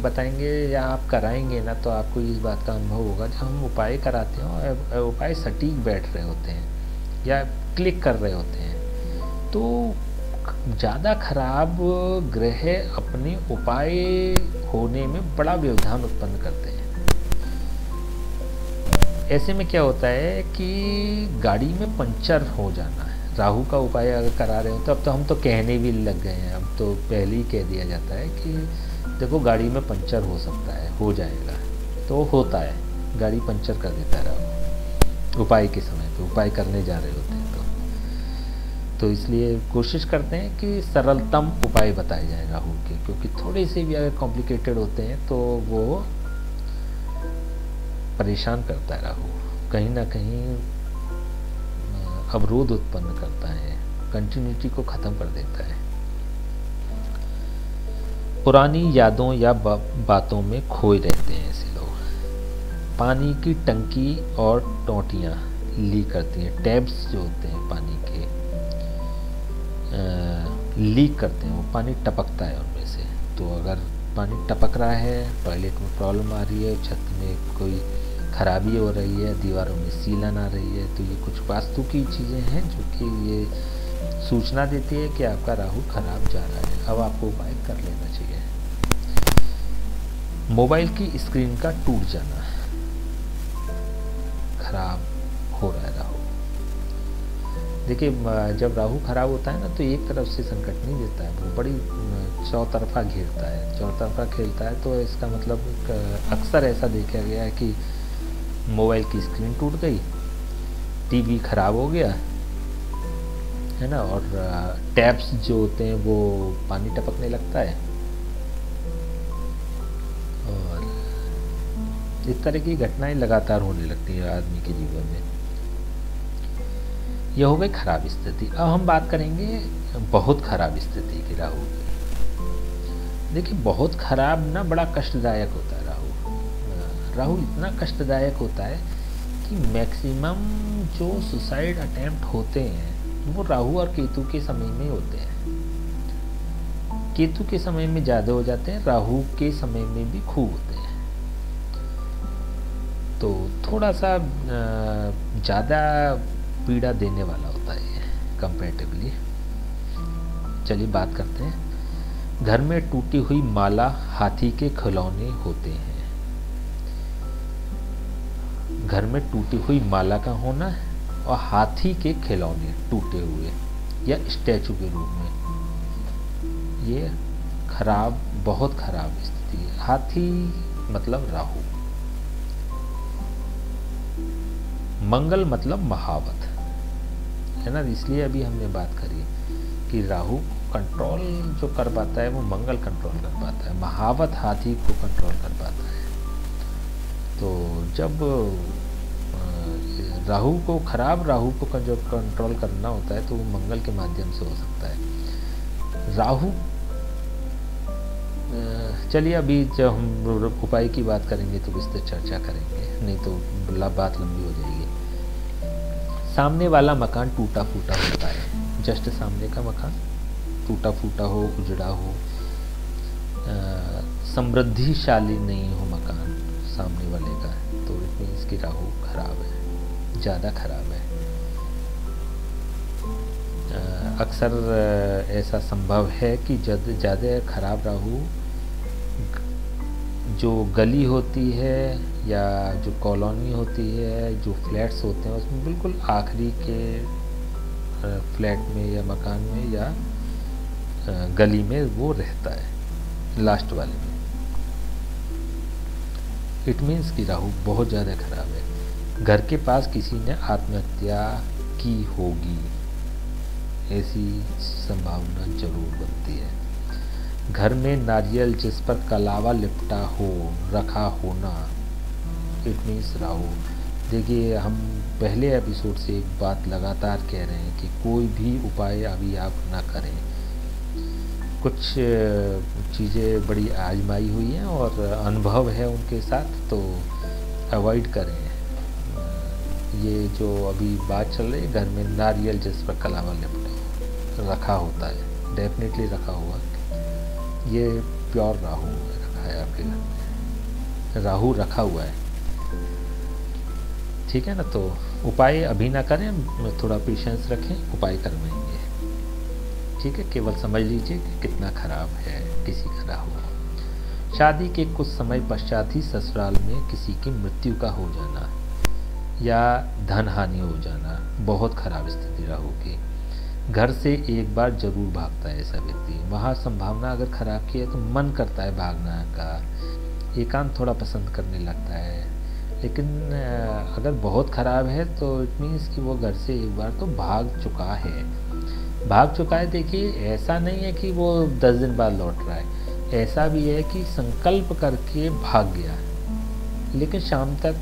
A: बताएंगे या आप कराएंगे ना तो आपको इस बात का अनुभव होगा। जब हम उपाय कराते हैं, उपाय सटीक बैठ रहे होते हैं या क्लिक कर रहे होते हैं, तो ज़्यादा खराब ग्रह अपने उपाय होने में बड़ा व्यवधान उत्पन्न करते हैं। ऐसे में क्या होता है कि गाड़ी में पंचर हो जाना है, राहु का उपाय अगर करा रहे हो तो अब तो हम तो कहने भी लग गए हैं। अब तो पहले ही कह दिया जाता है कि देखो गाड़ी में पंचर हो सकता है, हो जाएगा, तो होता है, गाड़ी पंचर कर देता है राहु उपाय के समय पे, उपाय करने जा रहे होते हैं तो इसलिए कोशिश करते हैं कि सरलतम उपाय बताए जाए राहु के, क्योंकि थोड़े से भी अगर कॉम्प्लिकेटेड होते हैं तो वो परेशान करता है। राहु कहीं ना कहीं अवरोध उत्पन्न करता है, कंटिन्यूटी को ख़त्म कर देता है। पुरानी यादों या बातों में खोए रहते हैं ऐसे लोग। पानी की टंकी और टोंटियाँ लीक करती हैं, टैब्स जो होते हैं पानी के लीक करते हैं, वो पानी टपकता है उनमें से। तो अगर पानी टपक रहा है, टॉयलेट में प्रॉब्लम आ रही है, छत में कोई खराबी हो रही है, दीवारों में सीलन आ रही है, तो ये कुछ वास्तु की चीज़ें हैं जो कि ये सूचना देती है कि आपका राहु खराब जा रहा है। अब आपको उपाय कर लेना चाहिए। मोबाइल की स्क्रीन का टूट जाना, खराब हो रहा है राहु। देखिए जब राहु खराब होता है ना तो एक तरफ से संकट नहीं देता है, वो बड़ी चौतरफा घेरता है, चौतरफा खेलता है। तो इसका मतलब अक्सर ऐसा देखा गया है कि मोबाइल की स्क्रीन टूट गई, टीवी खराब हो गया है ना, और टैप्स जो होते हैं वो पानी टपकने लगता है, और इस तरह की घटनाएं लगातार होने लगती हैं आदमी के जीवन में। यह हो गई खराब स्थिति। अब हम बात करेंगे बहुत खराब स्थिति की राहु की। देखिए बहुत खराब ना बड़ा कष्टदायक होता है राहु। राहु इतना कष्टदायक होता है कि मैक्सिमम जो सुसाइड अटेम्प्ट होते हैं वो राहु और केतु के समय में होते हैं। केतु के समय में ज़्यादा हो जाते हैं, राहु के समय में भी खूब होते हैं। तो थोड़ा सा ज़्यादा पीड़ा देने वाला होता है कंपैरेटिवली। चलिए बात करते हैं। घर में टूटी हुई माला, हाथी के खिलौने होते हैं। घर में टूटी हुई माला का होना और हाथी के खिलौने टूटे हुए या स्टैचू के रूप में, ये खराब, बहुत खराब स्थिति है। हाथी मतलब राहु, मंगल मतलब महावत है ना। इसलिए अभी हमने बात करी कि राहु कंट्रोल जो कर पाता है वो मंगल कंट्रोल कर पाता है, महावत हाथी को कंट्रोल कर पाता है। तो जब राहु को, खराब राहु को जब कंट्रोल करना होता है तो वो मंगल के माध्यम से हो सकता है। राहु, चलिए अभी जब हम उपाय की बात करेंगे तो इस पर चर्चा करेंगे, नहीं तो बात लंबी हो जाएगी। सामने वाला मकान टूटा फूटा होता है, जस्ट सामने का मकान टूटा फूटा हो, उजड़ा हो, समृद्धिशाली नहीं हो मकान सामने वाले का, तो इट मीन्स कि राहु खराब है, ज़्यादा खराब है। अक्सर ऐसा संभव है कि ज़्यादा खराब राहु जो गली होती है या जो कॉलोनी होती है, जो फ्लैट्स होते हैं, उसमें बिल्कुल आखिरी के फ्लैट में या मकान में या गली में वो रहता है, लास्ट वाले में। इट मीन्स कि राहु बहुत ज़्यादा खराब है। घर के पास किसी ने आत्महत्या की होगी, ऐसी संभावना जरूर बनती है। घर में नारियल जिस पर कलावा लिपटा हो रखा होना, इट मीन्स राहु। देखिए, हम पहले एपिसोड से एक बात लगातार कह रहे हैं कि कोई भी उपाय अभी आप ना करें। कुछ चीज़ें बड़ी आजमाई हुई हैं और अनुभव है उनके साथ, तो अवॉइड करें। ये जो अभी बात चल रही है, घर में नारियल जिस पर कलावा लिपटा रखा होता है, डेफिनेटली रखा हुआ, ये प्योर राहु रखा है आपके घर में, राहु रखा हुआ है। ठीक है ना, तो उपाय अभी ना करें, थोड़ा पेशेंस रखें, उपाय करवाएंगे। ठीक है, केवल समझ लीजिए कि कितना खराब है किसी का राहु। शादी के कुछ समय पश्चात ही ससुराल में किसी की मृत्यु का हो जाना या धन हानि हो जाना, बहुत खराब स्थिति राहु की। घर से एक बार जरूर भागता है ऐसा व्यक्ति। वहाँ संभावना अगर खराब की है तो मन करता है भागना का, एकांत थोड़ा पसंद करने लगता है। लेकिन अगर बहुत ख़राब है तो इट मीन्स कि वो घर से एक बार तो भाग चुका है। देखिए, ऐसा नहीं है कि वो 10 दिन बाद लौट रहा है, ऐसा भी है कि संकल्प करके भाग गया, लेकिन शाम तक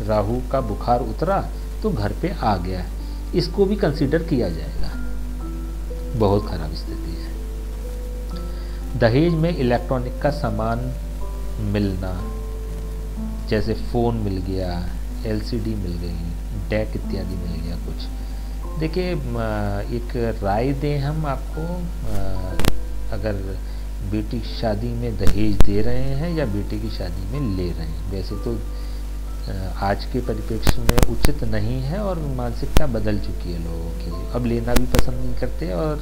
A: राहु का बुखार उतरा तो घर पे आ गया। इसको भी कंसीडर किया जाएगा, बहुत खराब स्थिति है। दहेज में इलेक्ट्रॉनिक का सामान मिलना, जैसे फ़ोन मिल गया, एलसीडी मिल गई, डेक इत्यादि मिल गया कुछ। देखिए, एक राय दें हम आपको, अगर बेटी की शादी में दहेज दे रहे हैं या बेटी की शादी में ले रहे हैं, वैसे तो आज के परिप्रेक्ष्य में उचित नहीं है और मानसिकता बदल चुकी है लोगों की। अब लेना भी पसंद नहीं करते और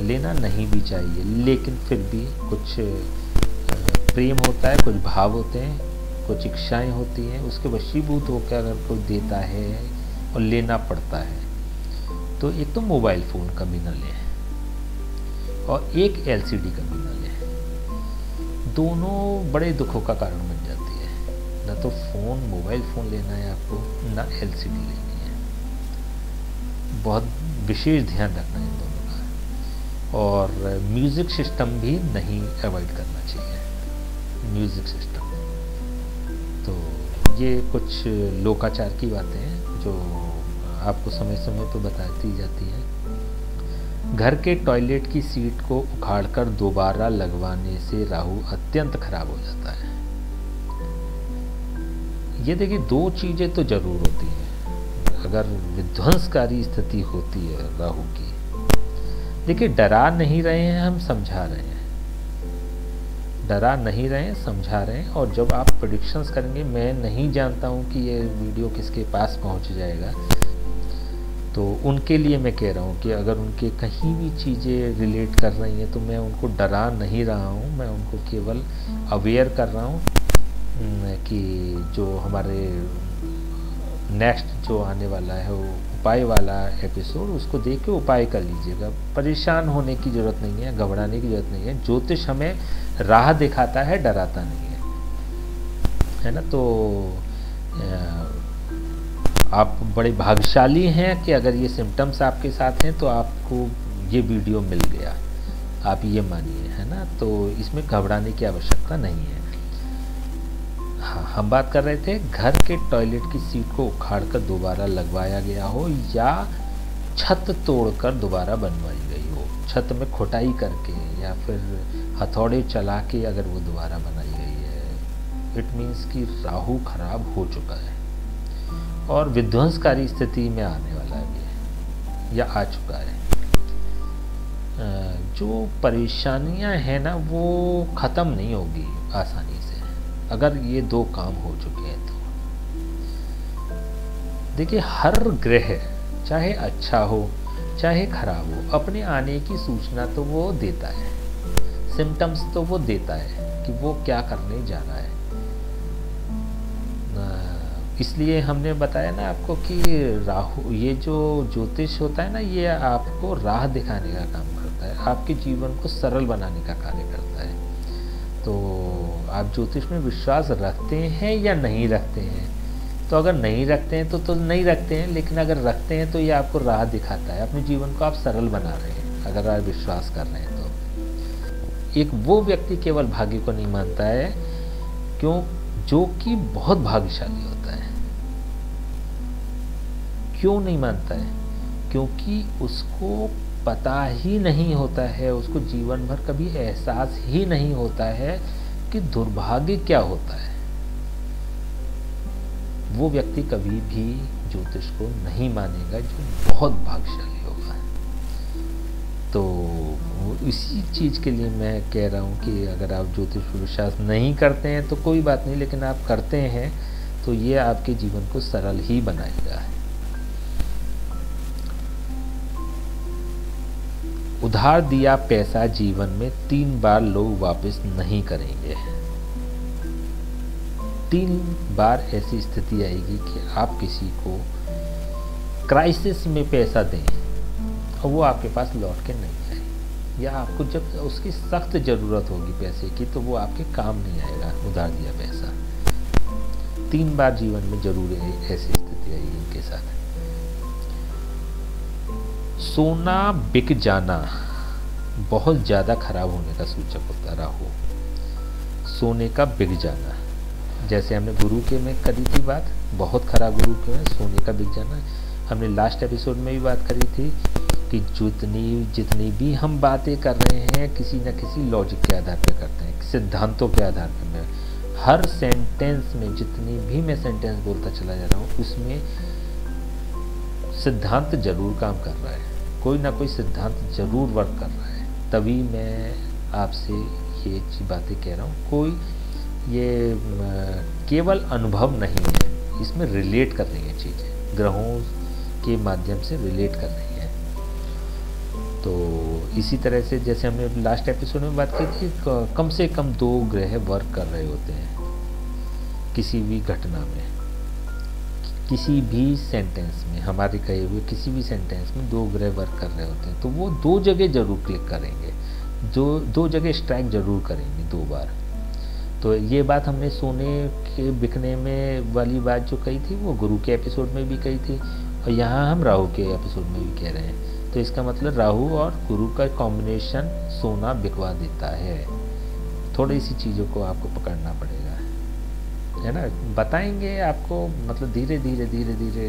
A: लेना नहीं भी चाहिए, लेकिन फिर भी कुछ प्रेम होता है, कुछ भाव होते हैं, कुछ इच्छाएं होती हैं, उसके वशीभूत होकर अगर कोई देता है और लेना पड़ता है, तो एक तो मोबाइल फ़ोन कभी ना लें और एक एलसीडी कभी ना लें। दोनों बड़े दुखों का कारण बन जाती है। ना तो मोबाइल फ़ोन लेना है आपको, ना एलसीडी लेनी है। बहुत विशेष ध्यान रखना है इन दोनों का। और म्यूज़िक सिस्टम भी नहीं अवॉइड करना चाहिए, म्यूज़िक सिस्टम। तो ये कुछ लोकाचार की बातें हैं जो आपको समय समय पर बताती जाती हैं। घर के टॉयलेट की सीट को उखाड़कर दोबारा लगवाने से राहु अत्यंत खराब हो जाता है। ये देखिए, दो चीज़ें तो जरूर होती हैं अगर विध्वंसकारी स्थिति होती है राहु की। देखिए, डरा नहीं रहे हैं हम, समझा रहे हैं, डरा नहीं रहे हैं, समझा रहे हैं। और जब आप प्रेडिक्शंस करेंगे, मैं नहीं जानता हूं कि ये वीडियो किसके पास पहुंच जाएगा, तो उनके लिए मैं कह रहा हूं कि अगर उनके कहीं भी चीज़ें रिलेट कर रही हैं तो मैं उनको डरा नहीं रहा हूं, मैं उनको केवल अवेयर कर रहा हूं कि जो हमारे नेक्स्ट जो आने वाला है वो उपाय वाला एपिसोड, उसको देख के उपाय कर लीजिएगा। परेशान होने की ज़रूरत नहीं है, घबराने की ज़रूरत नहीं है। ज्योतिष हमें राह दिखाता है, डराता नहीं है ना। तो आप बड़े भाग्यशाली हैं कि अगर ये सिम्टम्स आपके साथ हैं तो आपको ये वीडियो मिल गया, आप ये मानिए, है ना। तो इसमें घबराने की आवश्यकता नहीं है। हाँ, हम बात कर रहे थे घर के टॉयलेट की सीट को उखाड़कर दोबारा लगवाया गया हो या छत तोड़कर दोबारा बनवाई गई हो, छत में खुदाई करके या फिर हथौड़े चला के अगर वो दोबारा बनाई गई है, इट मीन्स कि राहु खराब हो चुका है और विध्वंसकारी स्थिति में आने वाला है या आ चुका है। जो परेशानियां हैं ना, वो ख़त्म नहीं होगी आसानी से अगर ये दो काम हो चुके हैं तो। देखिए, हर ग्रह चाहे अच्छा हो चाहे खराब हो, अपने आने की सूचना तो वो देता है, सिम्टम्स तो वो देता है कि वो क्या करने जा रहा है। इसलिए हमने बताया ना आपको कि राहु, ये जो ज्योतिष होता है ना, ये आपको राह दिखाने का काम करता है, आपके जीवन को सरल बनाने का कार्य करता है। तो आप ज्योतिष में विश्वास रखते हैं या नहीं रखते हैं? तो अगर नहीं रखते हैं तो नहीं रखते हैं, लेकिन अगर रखते हैं तो ये आपको राह दिखाता है, अपने जीवन को आप सरल बना रहे हैं अगर आप विश्वास कर रहे हैं तो। एक वो व्यक्ति केवल भाग्य को नहीं मानता है क्यों, जो कि बहुत भाग्यशाली होता है। क्यों नहीं मानता है? क्योंकि उसको पता ही नहीं होता है, उसको जीवन भर कभी एहसास ही नहीं होता है कि दुर्भाग्य क्या होता है। वो व्यक्ति कभी भी ज्योतिष को नहीं मानेगा जो बहुत भाग्यशाली होगा। तो इसी चीज़ के लिए मैं कह रहा हूँ कि अगर आप ज्योतिष पर विश्वास नहीं करते हैं तो कोई बात नहीं, लेकिन आप करते हैं तो ये आपके जीवन को सरल ही बनाएगा। उधार दिया पैसा जीवन में 3 बार लोग वापस नहीं करेंगे। 3 बार ऐसी स्थिति आएगी कि आप किसी को क्राइसिस में पैसा दें और वो आपके पास लौट के नहीं आए, या आपको जब उसकी सख्त ज़रूरत होगी पैसे की तो वो आपके काम नहीं आएगा उधार दिया पैसा। 3 बार जीवन में जरूर ऐसी स्थिति आएगी इनके साथ। सोना बिक जाना बहुत ज़्यादा खराब होने का सूचक होता है राहु। सोने का बिक जाना, जैसे हमने गुरु के में करी थी बात, बहुत खराब गुरु के में सोने का बिक जाना। हमने लास्ट एपिसोड में भी बात करी थी कि जितनी भी हम बातें कर रहे हैं किसी न किसी लॉजिक के आधार पर करते हैं, सिद्धांतों के आधार पर। हर सेंटेंस में जितनी भी मैं सेंटेंस बोलता चला जा रहा हूँ उसमें सिद्धांत जरूर काम कर रहा है, कोई ना कोई सिद्धांत जरूर वर्क कर रहा है, तभी मैं आपसे ये बातें कह रहा हूँ। कोई ये केवल अनुभव नहीं है, इसमें रिलेट कर रही है चीज़ें, ग्रहों के माध्यम से रिलेट कर रही है। तो इसी तरह से जैसे हमने लास्ट एपिसोड में बात की थी, कम से कम 2 ग्रह वर्क कर रहे होते हैं किसी भी घटना में, किसी भी सेंटेंस में, हमारे कहे हुए किसी भी सेंटेंस में 2 ग्रह वर्क कर रहे होते हैं, तो वो 2 जगह जरूर क्लिक करेंगे, 2 जगह स्ट्राइक जरूर करेंगे 2 बार। तो ये बात हमने सोने के बिकने में वाली बात जो कही थी वो गुरु के एपिसोड में भी कही थी, और यहाँ हम राहु के एपिसोड में भी कह रहे हैं। तो इसका मतलब राहु और गुरु का कॉम्बिनेशन सोना बिकवा देता है। थोड़ी सी चीज़ों को आपको पकड़ना पड़ेगा, है ना। बताएंगे आपको, मतलब धीरे धीरे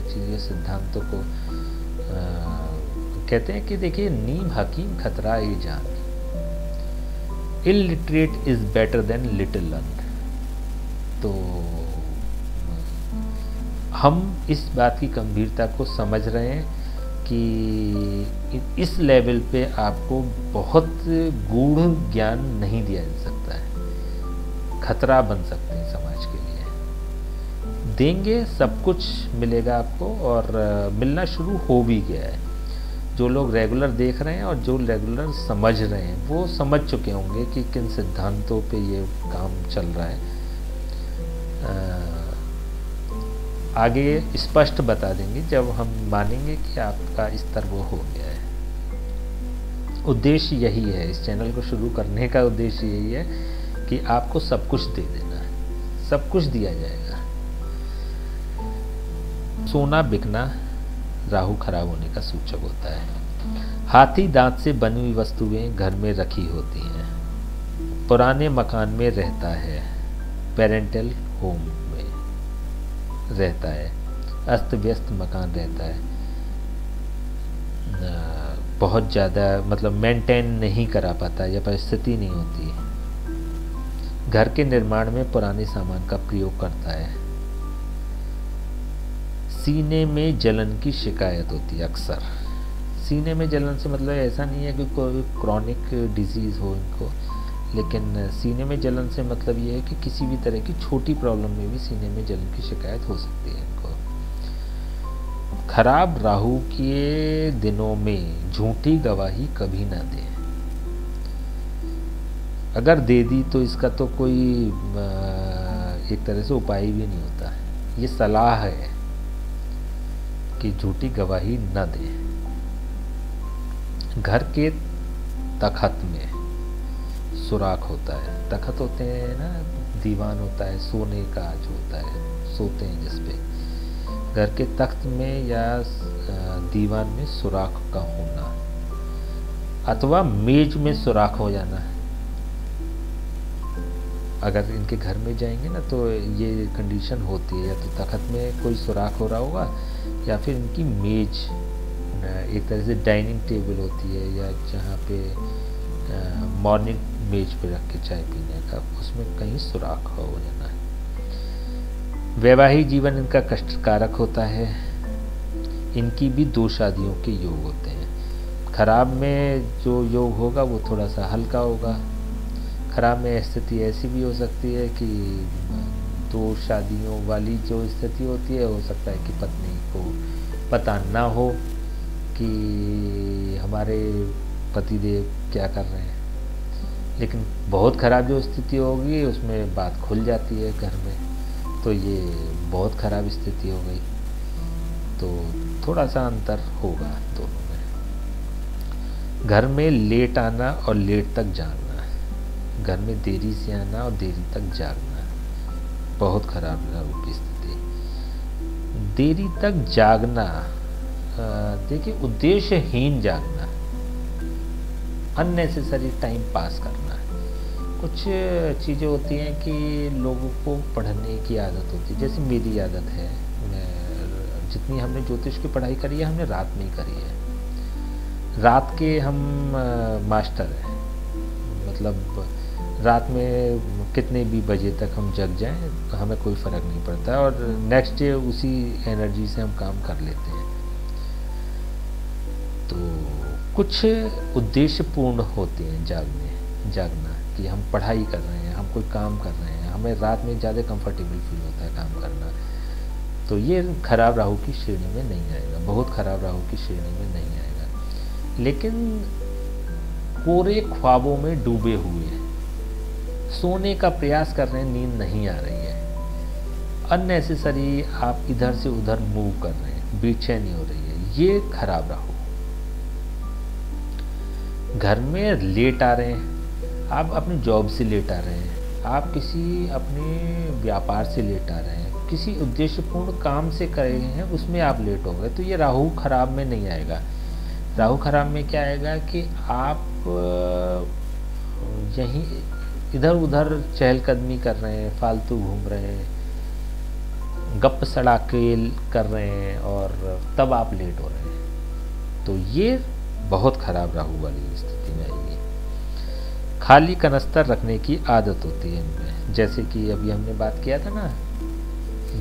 A: चीज़ें, सिद्धांतों को कहते हैं कि देखिए, नीम हकीम खतरा ये जान, illiterate is better than little learn. तो हम इस बात की गंभीरता को समझ रहे हैं कि इस लेवल पे आपको बहुत गूढ़ ज्ञान नहीं दिया जा सकता है, खतरा बन सकते हैं समाज के लिए। देंगे, सब कुछ मिलेगा आपको, और मिलना शुरू हो भी गया है। जो लोग रेगुलर देख रहे हैं और जो रेगुलर समझ रहे हैं वो समझ चुके होंगे कि किन सिद्धांतों पे ये काम चल रहा है। आगे स्पष्ट बता देंगे जब हम मानेंगे कि आपका स्तर वो हो गया है। उद्देश्य यही है, इस चैनल को शुरू करने का उद्देश्य यही है कि आपको सब कुछ दे देना है, सब कुछ दिया जाएगा। सोना बिकना राहु खराब होने का सूचक होता है। हाथी दांत से बनी हुई वस्तुएं घर में रखी होती हैं। पुराने मकान में रहता है, पेरेंटल होम में रहता है, अस्त व्यस्त मकान रहता है, बहुत ज़्यादा मतलब मेंटेन नहीं करा पाता या परिस्थिति नहीं होती है। घर के निर्माण में पुराने सामान का प्रयोग करता है। सीने में जलन की शिकायत होती है अक्सर। सीने में जलन से मतलब ऐसा नहीं है कि कोई क्रॉनिक डिजीज़ हो इनको, लेकिन सीने में जलन से मतलब ये है कि किसी भी तरह की छोटी प्रॉब्लम में भी सीने में जलन की शिकायत हो सकती है इनको। खराब राहु के दिनों में झूठी गवाही कभी ना दें। अगर दे दी तो इसका तो कोई एक तरह से उपाय भी नहीं होता है। ये सलाह है कि झूठी गवाही न दें। घर के तखत में सुराख होता है। तखत होते हैं ना, दीवान होता है सोने का जो होता है, सोते हैं जिस पे। घर के तख्त में या दीवान में सुराख का होना, अथवा मेज में सुराख हो जाना है। अगर इनके घर में जाएंगे ना तो ये कंडीशन होती है, या तो तखत में कोई सुराख हो रहा होगा या फिर इनकी मेज एक तरह से डाइनिंग टेबल होती है, या जहाँ पे मॉर्निंग मेज पे रख के चाय पीने का, उसमें कहीं सुराख हो जाना है। वैवाहिक जीवन इनका कष्टकारक होता है। इनकी भी 2 शादियों के योग होते हैं। खराब में जो योग होगा वो थोड़ा सा हल्का होगा। खराब में स्थिति ऐसी भी हो सकती है कि 2 शादियों वाली जो स्थिति होती है, हो सकता है कि पत्नी को पता ना हो कि हमारे पतिदेव क्या कर रहे हैं। लेकिन बहुत ख़राब जो स्थिति होगी उसमें बात खुल जाती है घर में, तो ये बहुत ख़राब स्थिति हो गई। तो थोड़ा सा अंतर होगा दोनों में। घर में लेट आना और लेट तक जागना, घर में देरी से आना और देरी तक जागना, बहुत ख़राब राहु की स्थिति। देरी तक जागना, देखिए उद्देश्यहीन जागना, अननेसेसरी टाइम पास करना। कुछ चीज़ें होती हैं कि लोगों को पढ़ने की आदत होती है, जैसे मेरी आदत है। जितनी हमने ज्योतिष की पढ़ाई करी है हमने रात में ही करी है। रात के हम मास्टर हैं, मतलब रात में कितने भी बजे तक हम जग जाएं तो हमें कोई फ़र्क नहीं पड़ता, और नेक्स्ट डे उसी एनर्जी से हम काम कर लेते हैं। तो कुछ उद्देश्यपूर्ण होते हैं जागना, कि हम पढ़ाई कर रहे हैं, हम कोई काम कर रहे हैं, हमें रात में ज़्यादा कंफर्टेबल फील होता है काम करना। तो ये खराब राहु की श्रेणी में नहीं आएगा, बहुत खराब राहु की श्रेणी में नहीं आएगा। लेकिन कोरे ख्वाबों में डूबे हुए, सोने का प्रयास कर रहे हैं, नींद नहीं आ रही है, अननेसेसरी आप इधर से उधर मूव कर रहे हैं, बेचैनी हो रही है, ये खराब राहु। घर में लेट आ रहे हैं, आप अपनी जॉब से लेट आ रहे हैं, आप किसी अपने व्यापार से लेट आ रहे हैं, किसी उद्देश्यपूर्ण काम से कर रहे हैं, उसमें आप लेट हो गए, तो ये राहु खराब में नहीं आएगा। राहु खराब में क्या आएगा कि आप यहीं इधर उधर चहलकदमी कर रहे हैं, फालतू घूम रहे हैं, गप सड़ाके कर रहे हैं, और तब आप लेट हो रहे हैं। तो ये बहुत खराब राहु वाली स्थिति में आएगी। खाली कनस्तर रखने की आदत होती है इनमें, जैसे कि अभी हमने बात किया था ना,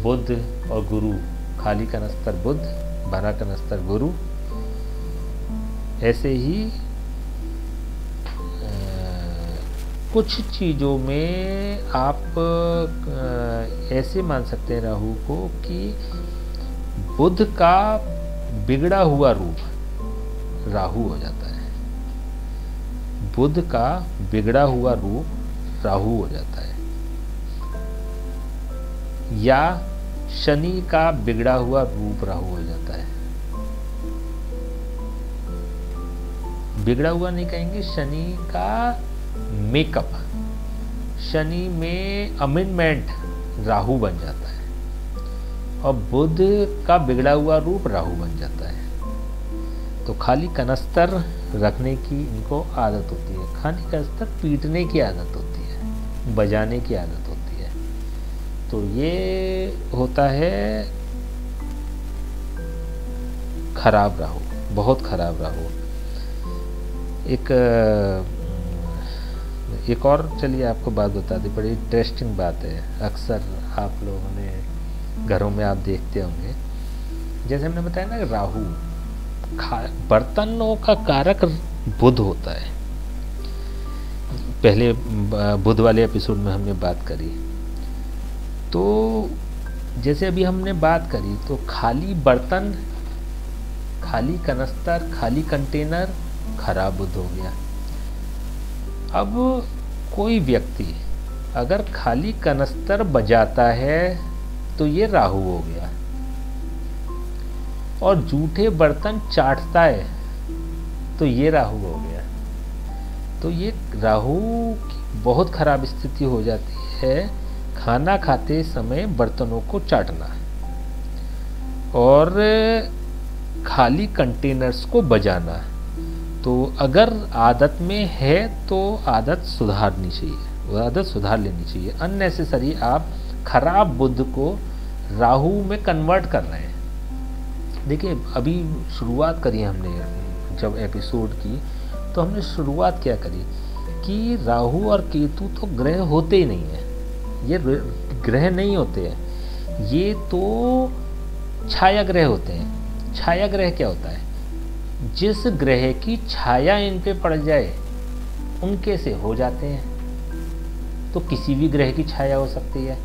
A: बुध और गुरु, खाली कनस्तर बुध, भरा कनस्तर गुरु। ऐसे ही कुछ चीज़ों में आप ऐसे मान सकते हैं राहु को कि बुध का बिगड़ा हुआ रूप राहु हो जाता है। बुध का बिगड़ा हुआ रूप राहु हो जाता है, या शनि का बिगड़ा हुआ रूप राहु हो जाता है। बिगड़ा हुआ नहीं कहेंगे, शनि का मेकअप, शनि में अमेंडमेंट राहु बन जाता है, और बुध का बिगड़ा हुआ रूप राहु बन जाता है। तो खाली कनस्तर रखने की इनको आदत होती है, खाली कनस्तर पीटने की आदत होती है, बजाने की आदत होती है। तो ये होता है खराब राहु, बहुत खराब राहु। एक और चलिए आपको बात बता दी, बड़ी इंटरेस्टिंग बात है, अक्सर आप लोगों ने घरों में आप देखते होंगे। जैसे हमने बताया ना, राहु बर्तनों का कारक बुध होता है। पहले बुध वाले एपिसोड में हमने बात करी। तो जैसे अभी हमने बात करी, तो खाली बर्तन खाली कनस्तर, खाली कंटेनर, खराब बुध हो गया। अब कोई व्यक्ति अगर खाली कनस्तर बजाता है तो ये राहु हो गया, और जूठे बर्तन चाटता है तो ये राहु हो गया। तो ये राहु की बहुत खराब स्थिति हो जाती है, खाना खाते समय बर्तनों को चाटना और खाली कंटेनर्स को बजाना। तो अगर आदत में है तो आदत सुधारनी चाहिए, वो आदत सुधार लेनी चाहिए। अननेसेसरी आप खराब बुध को राहु में कन्वर्ट कर रहे हैं। देखिए, अभी शुरुआत करी हमने जब एपिसोड की, तो हमने शुरुआत क्या करी कि राहु और केतु तो ग्रह होते ही नहीं है, ये ग्रह नहीं होते हैं, ये तो छाया ग्रह होते हैं। छाया ग्रह क्या होता है? जिस ग्रह की छाया इन पे पड़ जाए उनके से हो जाते हैं। तो किसी भी ग्रह की छाया हो सकती है,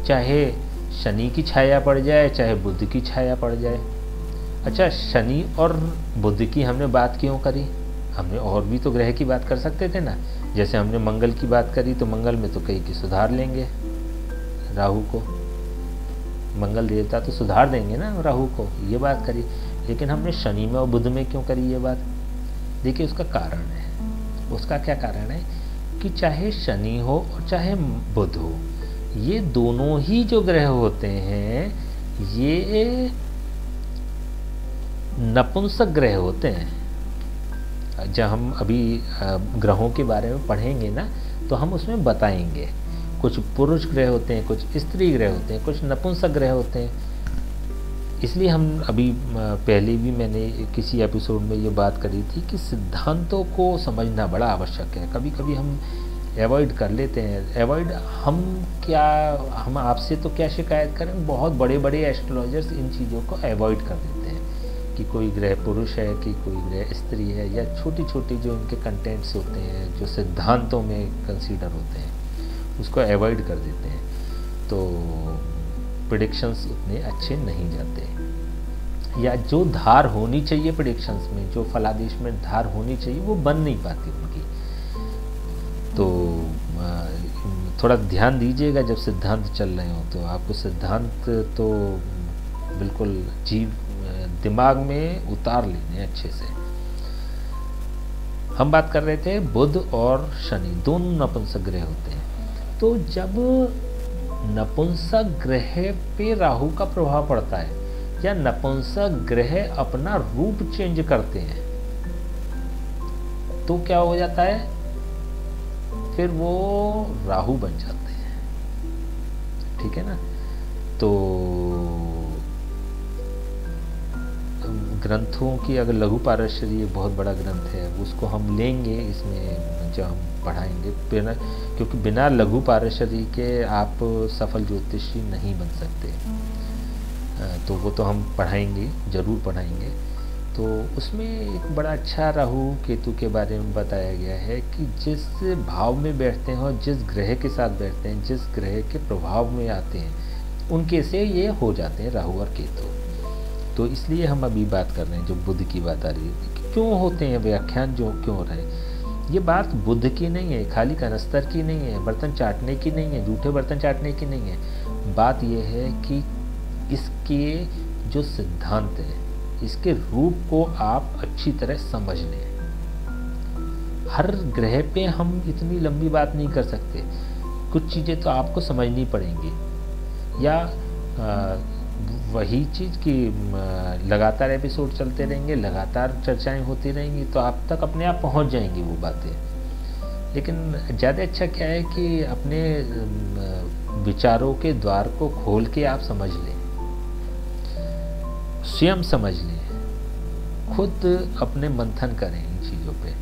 A: चाहे शनि की छाया पड़ जाए, चाहे बुध की छाया पड़ जाए। अच्छा, शनि और बुध की हमने बात क्यों करी? हमने और भी तो ग्रह की बात कर सकते थे ना। जैसे हमने मंगल की बात करी, तो मंगल में तो कई की सुधार लेंगे राहु को, मंगल देवता तो सुधार देंगे ना राहु को, ये बात करी। लेकिन हमने शनि में और बुध में क्यों करी ये बात? देखिए, उसका कारण है। उसका क्या कारण है कि चाहे शनि हो और चाहे बुध हो, ये दोनों ही जो ग्रह होते हैं ये नपुंसक ग्रह होते हैं। जब हम अभी ग्रहों के बारे में पढ़ेंगे ना, तो हम उसमें बताएंगे। कुछ पुरुष ग्रह होते हैं, कुछ स्त्री ग्रह होते हैं, कुछ नपुंसक ग्रह होते हैं। इसलिए हम अभी पहले भी मैंने किसी एपिसोड में ये बात करी थी कि सिद्धांतों को समझना बड़ा आवश्यक है। कभी कभी हम अवॉइड कर लेते हैं। अवॉइड हम आपसे तो क्या शिकायत करें, बहुत बड़े बड़े एस्ट्रोलॉजर्स इन चीज़ों को अवॉइड कर देते हैं कि कोई ग्रह पुरुष है कि कोई ग्रह स्त्री है, या छोटी छोटी जो इनके कंटेंट्स होते हैं जो सिद्धांतों में कंसीडर होते हैं उसको अवॉइड कर देते हैं। तो प्रेडिक्शंस उतने अच्छे नहीं जाते, या जो धार होनी चाहिए प्रेडिक्शंस में, जो फलादेश में धार होनी चाहिए, वो बन नहीं पाती उनकी। तो थोड़ा ध्यान दीजिएगा जब सिद्धांत चल रहे हो, तो आपको सिद्धांत तो बिल्कुल दिमाग में उतार लेने अच्छे से। हम बात कर रहे थे बुध और शनि दोनों नपुंसक ग्रह होते हैं। तो जब नपुंसक ग्रह पे राहु का प्रभाव पड़ता है, या नपुंसक ग्रह अपना रूप चेंज करते हैं, तो क्या हो जाता है? फिर वो राहु बन जाते हैं। ठीक है ना? तो ग्रंथों की अगर लघु पारशरी बहुत बड़ा ग्रंथ है, उसको हम लेंगे इसमें जब हम पढ़ाएंगे, क्योंकि बिना लघु पारशरी के आप सफल ज्योतिषी नहीं बन सकते। तो वो तो हम पढ़ाएंगे, ज़रूर पढ़ाएंगे। तो उसमें एक बड़ा अच्छा राहु केतु के बारे में बताया गया है कि जिस भाव में बैठते हैं और जिस ग्रह के साथ बैठते हैं, जिस ग्रह के प्रभाव में आते हैं, उनके से ये हो जाते हैं राहु और केतु। तो इसलिए हम अभी बात कर रहे हैं, जो बुध की बात आ रही है कि क्यों होते हैं व्याख्यान, जो क्यों हो रहे हैं। ये बात बुध की नहीं है, खाली कनस्तर की नहीं है, बर्तन चाटने की नहीं है, जूठे बर्तन चाटने की नहीं है। बात यह है कि इसके जो सिद्धांत है, इसके रूप को आप अच्छी तरह समझ लें। हर ग्रह पे हम इतनी लंबी बात नहीं कर सकते, कुछ चीज़ें तो आपको समझनी पड़ेंगी, या वही चीज़ कि लगातार एपिसोड चलते रहेंगे, लगातार चर्चाएं होती रहेंगी, तो आप तक अपने आप पहुंच जाएंगी वो बातें। लेकिन ज़्यादा अच्छा क्या है कि अपने विचारों के द्वार को खोल के आप समझ लें, स्वयं समझ लें, खुद अपने मंथन करें इन चीज़ों पे।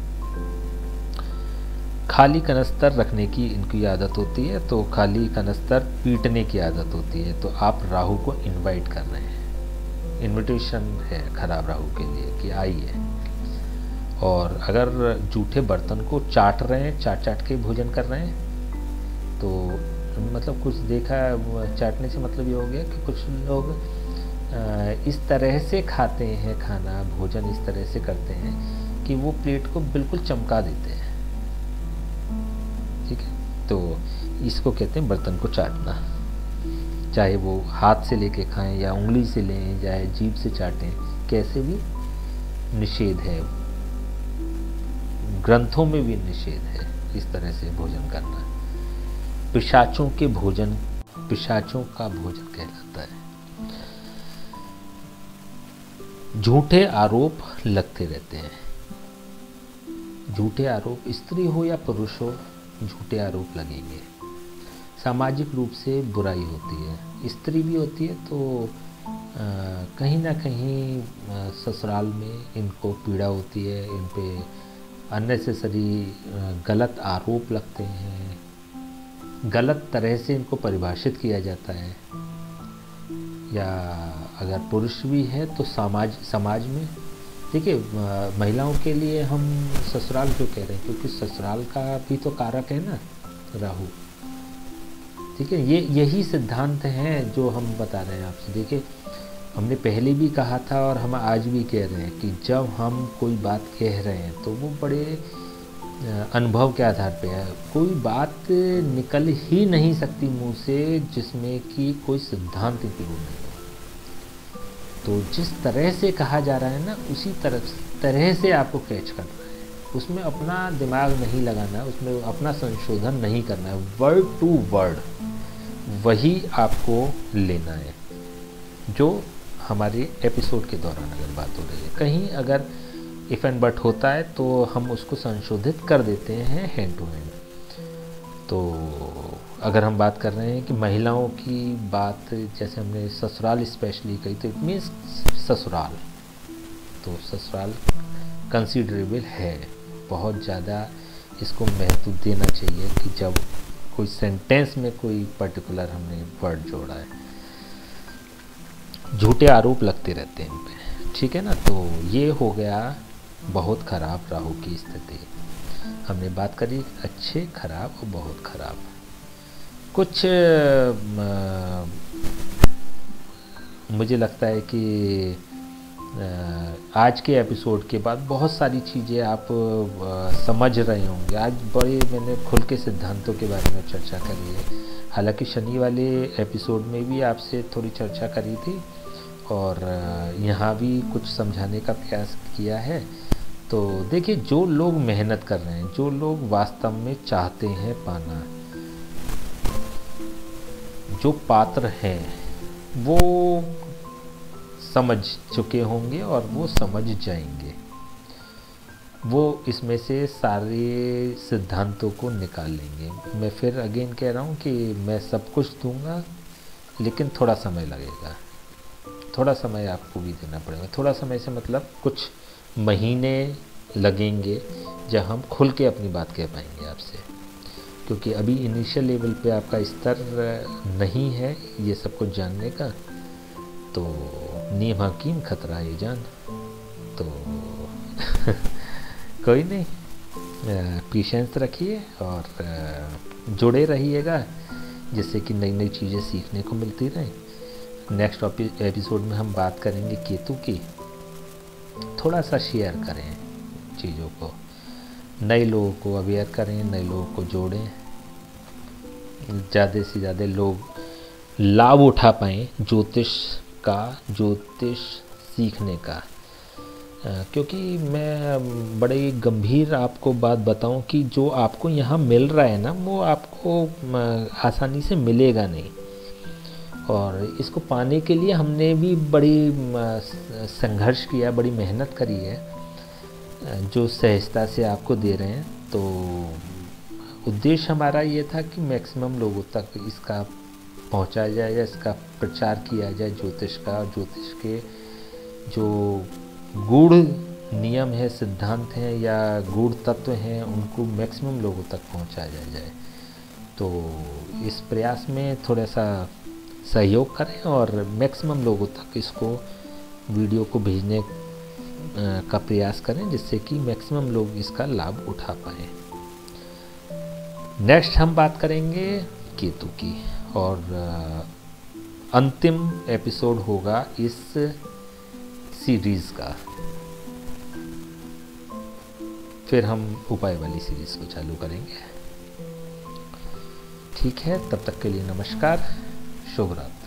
A: खाली कनस्तर रखने की इनकी आदत होती है, तो खाली कनस्तर पीटने की आदत होती है। तो आप राहु को इनवाइट कर रहे हैं, इनविटेशन है खराब राहु के लिए कि आइए। और अगर जूठे बर्तन को चाट रहे हैं, चाट के भोजन कर रहे हैं, तो मतलब कुछ देखा, चाटने से मतलब ये हो गया कि कुछ लोग इस तरह से खाते हैं खाना, भोजन इस तरह से करते हैं कि वो प्लेट को बिल्कुल चमका देते हैं। ठीक है, तो इसको कहते हैं बर्तन को चाटना। चाहे वो हाथ से लेके खाएं या उंगली से लें, चाहे जीभ से चाटें, कैसे भी निषेध है, ग्रंथों में भी निषेध है इस तरह से भोजन करना। पिशाचों के भोजन, पिशाचों का भोजन कहलाता है। झूठे आरोप लगते रहते हैं। झूठे आरोप, स्त्री हो या पुरुष हो, झूठे आरोप लगेंगे। सामाजिक रूप से बुराई होती है, स्त्री भी होती है तो कहीं ना कहीं ससुराल में इनको पीड़ा होती है, इन पे अननेसेसरी गलत आरोप लगते हैं, गलत तरह से इनको परिभाषित किया जाता है। या अगर पुरुष भी है तो समाज में, देखिए महिलाओं के लिए हम ससुराल क्यों कह रहे हैं, क्योंकि ससुराल का भी तो कारक है ना राहु। ठीक है, यही सिद्धांत हैं जो हम बता रहे हैं आपसे। देखिए हमने पहले भी कहा था और हम आज भी कह रहे हैं कि जब हम कोई बात कह रहे हैं तो वो बड़े अनुभव के आधार पे है। कोई बात निकल ही नहीं सकती मुंह से जिसमें कि कोई सिद्धांत इंक्लूड नहीं हो। तो जिस तरह से कहा जा रहा है ना, उसी तरह से आपको कैच करना है। उसमें अपना दिमाग नहीं लगाना, उसमें अपना संशोधन नहीं करना है। वर्ड टू वर्ड वही आपको लेना है जो हमारे एपिसोड के दौरान अगर बात हो रही है। कहीं अगर इफ़ एंड बट होता है तो हम उसको संशोधित कर देते हैं हैंड टू हैंड। तो अगर हम बात कर रहे हैं कि महिलाओं की बात, जैसे हमने ससुराल स्पेशली कही, तो इट मीन्स ससुराल, तो ससुराल कंसीडरेबल है, बहुत ज़्यादा इसको महत्व देना चाहिए कि जब कोई सेंटेंस में कोई पर्टिकुलर हमने वर्ड जोड़ा है। झूठे आरोप लगते रहते हैं इन पे, ठीक है ना। तो ये हो गया बहुत ख़राब राहु की स्थिति। हमने बात करी अच्छे, खराब और बहुत ख़राब। कुछ मुझे लगता है कि आज के एपिसोड के बाद बहुत सारी चीज़ें आप समझ रहे होंगे। आज बड़े मैंने खुल के सिद्धांतों के बारे में चर्चा करी है। हालांकि शनि वाले एपिसोड में भी आपसे थोड़ी चर्चा करी थी और यहाँ भी कुछ समझाने का प्रयास किया है। तो देखिए, जो लोग मेहनत कर रहे हैं, जो लोग वास्तव में चाहते हैं पाना, जो पात्र हैं, वो समझ चुके होंगे और वो समझ जाएंगे। वो इसमें से सारे सिद्धांतों को निकाल लेंगे। मैं फिर अगेन कह रहा हूँ कि मैं सब कुछ दूंगा, लेकिन थोड़ा समय लगेगा। थोड़ा समय आपको भी देना पड़ेगा। थोड़ा समय से मतलब कुछ महीने लगेंगे जब हम खुल के अपनी बात कह पाएंगे आपसे, क्योंकि अभी इनिशियल लेवल पे आपका स्तर नहीं है ये सब कुछ जानने का। तो नीम हकीम खतरा ये जान। तो कोई नहीं, पेशेंस रखिए और जुड़े रहिएगा, जिससे कि नई नई चीज़ें सीखने को मिलती रहें। नेक्स्ट एपिसोड में हम बात करेंगे केतु की। थोड़ा सा शेयर करें चीज़ों को, नए लोगों को अवेयर करें, नए लोगों को जोड़ें, ज़्यादा से ज़्यादा लोग लाभ उठा पाएँ ज्योतिष सीखने का। क्योंकि मैं बड़े गंभीर आपको बात बताऊं कि जो आपको यहाँ मिल रहा है ना, वो आपको आसानी से मिलेगा नहीं। और इसको पाने के लिए हमने भी बड़ी संघर्ष किया, बड़ी मेहनत करी है, जो सहजता से आपको दे रहे हैं। तो उद्देश्य हमारा ये था कि मैक्सिमम लोगों तक इसका पहुंचाया जाए या इसका प्रचार किया जाए ज्योतिष का। ज्योतिष के जो गूढ़ नियम है, सिद्धांत हैं या गूढ़ तत्व हैं, उनको मैक्सिमम लोगों तक पहुंचाया जाए। तो इस प्रयास में थोड़ा सा सहयोग करें और मैक्सिमम लोगों तक इसको वीडियो को भेजने का प्रयास करें, जिससे कि मैक्सिमम लोग इसका लाभ उठा पाएँ। नेक्स्ट हम बात करेंगे केतु की, और अंतिम एपिसोड होगा इस सीरीज़ का। फिर हम उपाय वाली सीरीज़ को चालू करेंगे। ठीक है, तब तक के लिए नमस्कार, शुभ रात्रि।